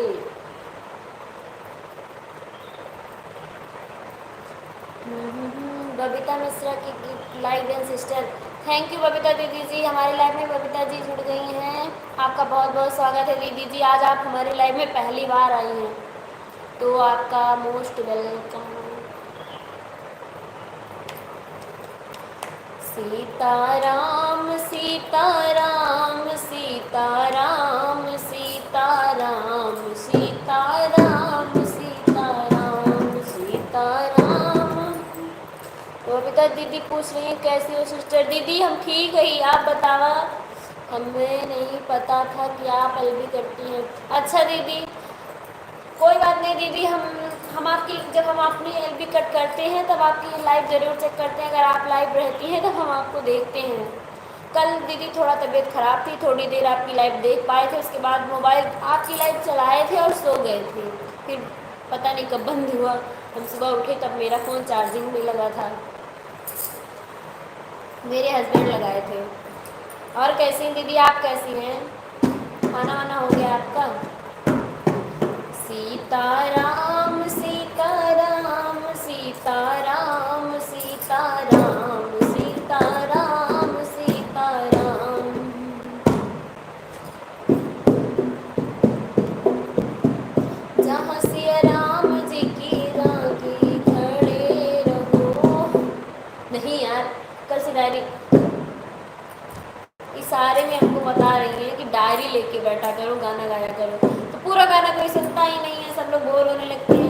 बबीता मिश्रा की live and sister. Thank you Babita दीदी जी, हमारे लाइव में बबीता जी जुड़ गई हैं। आपका बहुत बहुत स्वागत है दीदी जी, आज आप हमारे लाइव में पहली बार आई हैं तो आपका मोस्ट वेलकम। सीताराम सीताराम सीताराम सीताराम सीताराम सीताराम सीताराम। तो बबीता दीदी पूछ रही हैं कैसी हो सिस्टर। दीदी हम ठीक है, आप बतावा। हमें नहीं पता था कि आप एलबी करती हैं। अच्छा दीदी कोई बात नहीं दीदी, हम आपकी जब हम अपनी एलबी कट करते हैं तब आपकी लाइव ज़रूर चेक करते हैं। अगर आप लाइव रहती हैं तब हम आपको देखते हैं। कल दीदी थोड़ा तबीयत ख़राब थी, थोड़ी देर आपकी लाइव देख पाए थे, उसके बाद मोबाइल आपकी लाइव चलाए थे और सो गए थे। फिर पता नहीं कब बंद हुआ, हम सुबह उठे तब मेरा फ़ोन चार्जिंग में लगा था, मेरे हस्बैंड लगाए थे। और कैसी हैं दीदी, आप कैसी हैं। खाना वाना हो गया आपका। सीताराम सीताराम सीताराम सीताराम सीताराम सीताराम। जहाँ सिया राम जी की रागी खड़े रहो। नहीं यार कल से डायरी, इशारे में हमको बता रही है कि डायरी लेके बैठा करो, गाना गाया करो, तो पूरा गाना कोई सुनता ही नहीं है, सब लोग बोर होने लगते हैं।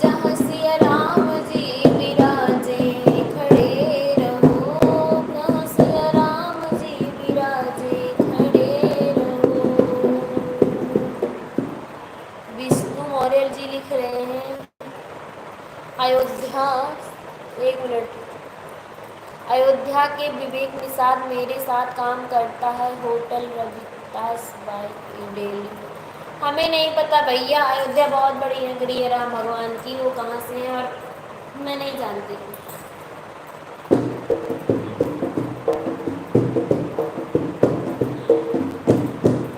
जहाँ सिया राम जी विराजे खड़े रहो, जहाँ सिया राम जी विराजे खड़े रहो। विष्णु मौर्य जी लिख रहे हैं अयोध्या, एक मिनट, अयोध्या के विवेक निषाद मेरे साथ काम करता है होटल रविदास बाय डेली। हमें नहीं पता भैया, अयोध्या बहुत बड़ी नगरी है राम भगवान की, वो कहाँ से है और मैं नहीं जानती।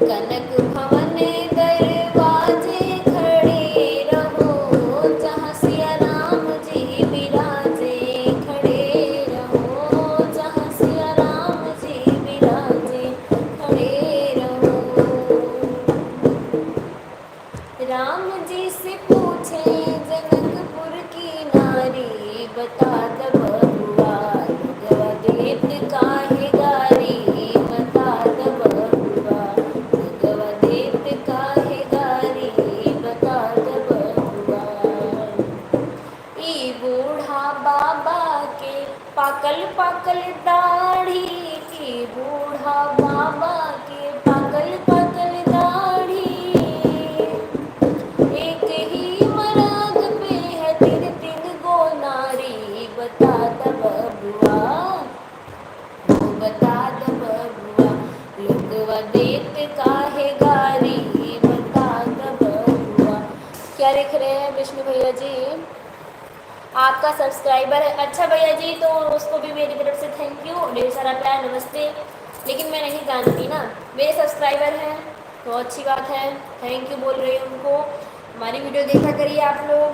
कनक भवन दरवाजे खड़े रहो, जहाँ सिया राम जी विराजे खड़े रहो, जहाँ सिया राम जी विराजे खड़े रहो। राम जी से पूछे जनकपुर की नारी, बता द बबुआ भगवा देत काहे गारी, बता द बबुआ भगवा देत काहे गारी, बता द बबुआ। ई बूढ़ा बाबा के पाकल पाकल दाढ़ी, ई बूढ़ा बाबा के पाकल पाकल दाढ़ी। एक ही मराद पे है तीन तीन गो नारी, बता द बबुआ वो बता द बबुआ लोगवा देत काहे गारी, बता द बबुआ। क्या लिख रहे हैं विष्णु भैया जी, आपका सब्सक्राइबर है। अच्छा भैया जी तो उसको भी मेरी तरफ से थैंक यू, ढेर सारा प्यार, नमस्ते। लेकिन मैं नहीं जानती ना, मेरे सब्सक्राइबर हैं तो अच्छी बात है, थैंक यू बोल रही हूँ उनको। हमारी वीडियो देखा करिए आप लोग।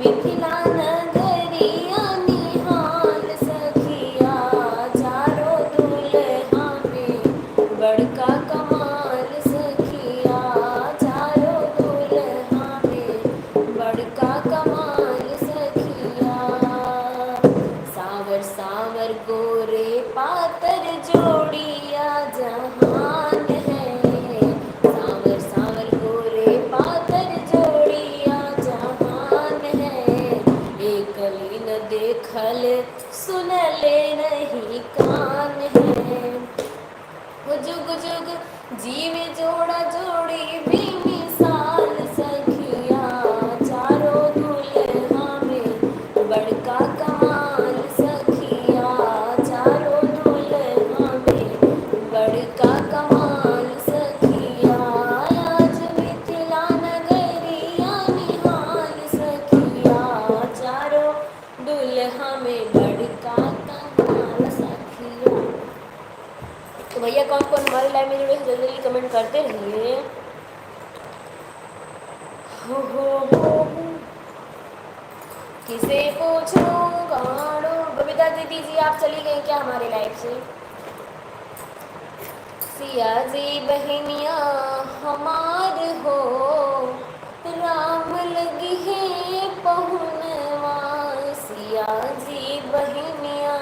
मिथिला नगरिया निहाल सखिया चारों दुल्हा में बड़का कमाल सखिया चारों दुल्हा में बड़का कमाल सखिया सावर सावर गोरे पातर जोड़िया जहान है सावर सावर गोरे पातर जोड़िया जहान है एक लीन देखल सुनले नहीं कान है वो जुग जुग जीव जोड़ा जोड़ी भी मिसाल सखिया चारों दुल्हा में बड़का कमाल सखिया चारों दुल्हा में बड़का कमाल सखिया आज मिथिला नगरिया निहाल सखिया चारों दुल्हा में बड़का कमाल सखिया। तो भैया कौन कौन हमारे लाइव में जुड़े हैं जल्दी जल्दी कमेंट करते रहिए। हो किसे पूछो गाड़ो बबीता दीदी जी आप चली गई क्या हमारे लाइव से। सिया जी बहनिया हमार हो राम लगी है पहुनवा सिया जी बहनिया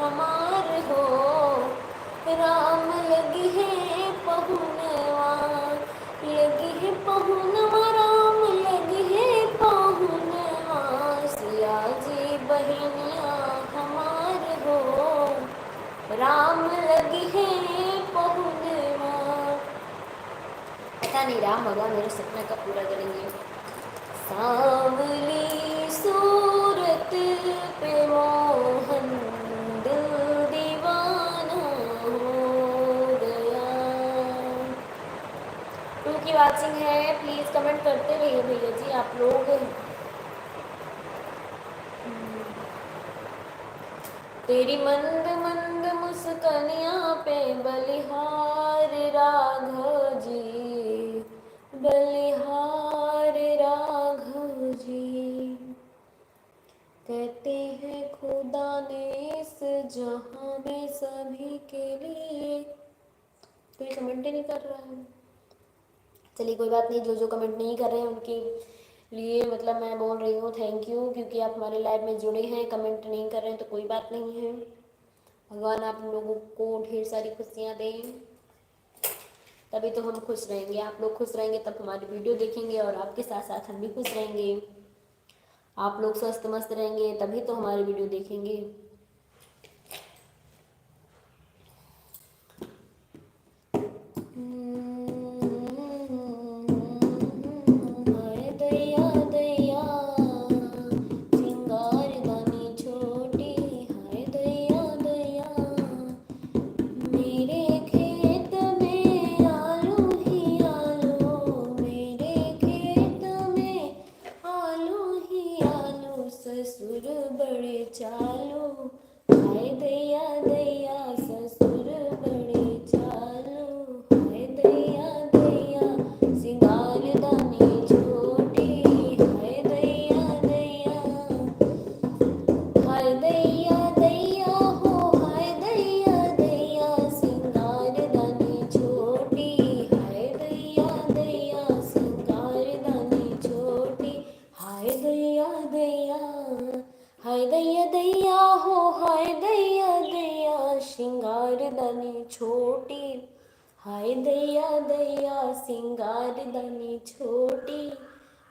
हमार हो राम लगी है पहुनवा लगी है पहुनवा राम लगी है पहुनवा सिया जी बहनिया हमार हो राम लगी है पहुनवा। पता नहीं राम भगवान मेरे सपना कब पूरा करेंगे। सांवली सूरत पे मोहन दिल दीवाना हो गया। टू की वाचिंग है प्लीज कमेंट करते रहिए भैया जी आप लोग। तेरी मंद मंद मुस्कानिया पे बलिहार राघव जी बलिहार राघव जी कहते हैं खुदा ने इस जहां में सभी के लिए। कोई कमेंट ही नहीं कर रहा है। चलिए कोई बात नहीं जो जो कमेंट नहीं कर रहे हैं उनके लिए मतलब मैं बोल रही हूँ थैंक यू क्योंकि आप हमारे लाइव में जुड़े हैं कमेंट नहीं कर रहे हैं तो कोई बात नहीं है। भगवान आप लोगों को ढेर सारी खुशियाँ दें तभी तो हम खुश रहेंगे। आप लोग खुश रहेंगे तब हमारी वीडियो देखेंगे और आपके साथ साथ हम भी खुश रहेंगे। आप लोग स्वस्थ मस्त रहेंगे तभी तो हमारी वीडियो देखेंगे। ससुर बड़े चालू हाय दैया दैया ससुर बड़े चालू हाय दैया दैया सिंगार दानी छोटी हाय दैया दैया हाय दैया दैया हो हाय दैया दैया सिंगार दानी छोटी हाय दैया दैया सिंगार दानी छोटी हाय दैया दैया हाय दैया दैया हो हाय दैया दैया श्रृंगार दानी छोटी हाय दैया दैया श्रृंगार दानी छोटी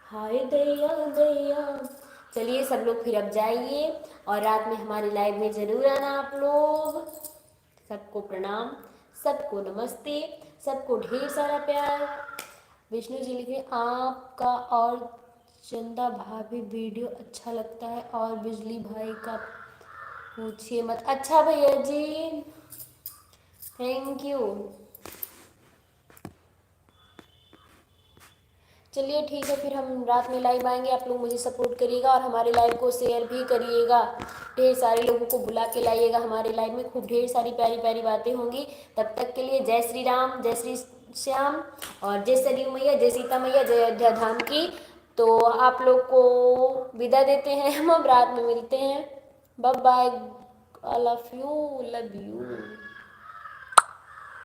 हाय दैया दैया। चलिए सब लोग फिर अब जाइए और रात में हमारी लाइव में ज़रूर आना आप लोग। सबको प्रणाम सबको नमस्ते सबको ढेर सारा प्यार। विष्णु जी लिखे आपका और चंदा भाभी वीडियो अच्छा लगता है और बिजली भाई का पूछिए मत। अच्छा भैया जी थैंक यू। चलिए ठीक है फिर हम रात में लाइव आएंगे। आप लोग मुझे सपोर्ट करिएगा और हमारे लाइव को शेयर भी करिएगा। ढेर सारे लोगों को बुला के लाइएगा हमारे लाइव में। खूब ढेर सारी प्यारी प्यारी बातें होंगी। तब तक के लिए जय श्री राम जय श्री श्याम और जय सरयू मैया जय सीता मैया जय अयोध्या धाम की। तो आप लोग को विदा देते हैं, हम अब रात में मिलते हैं। Bye bye, I love you, love you.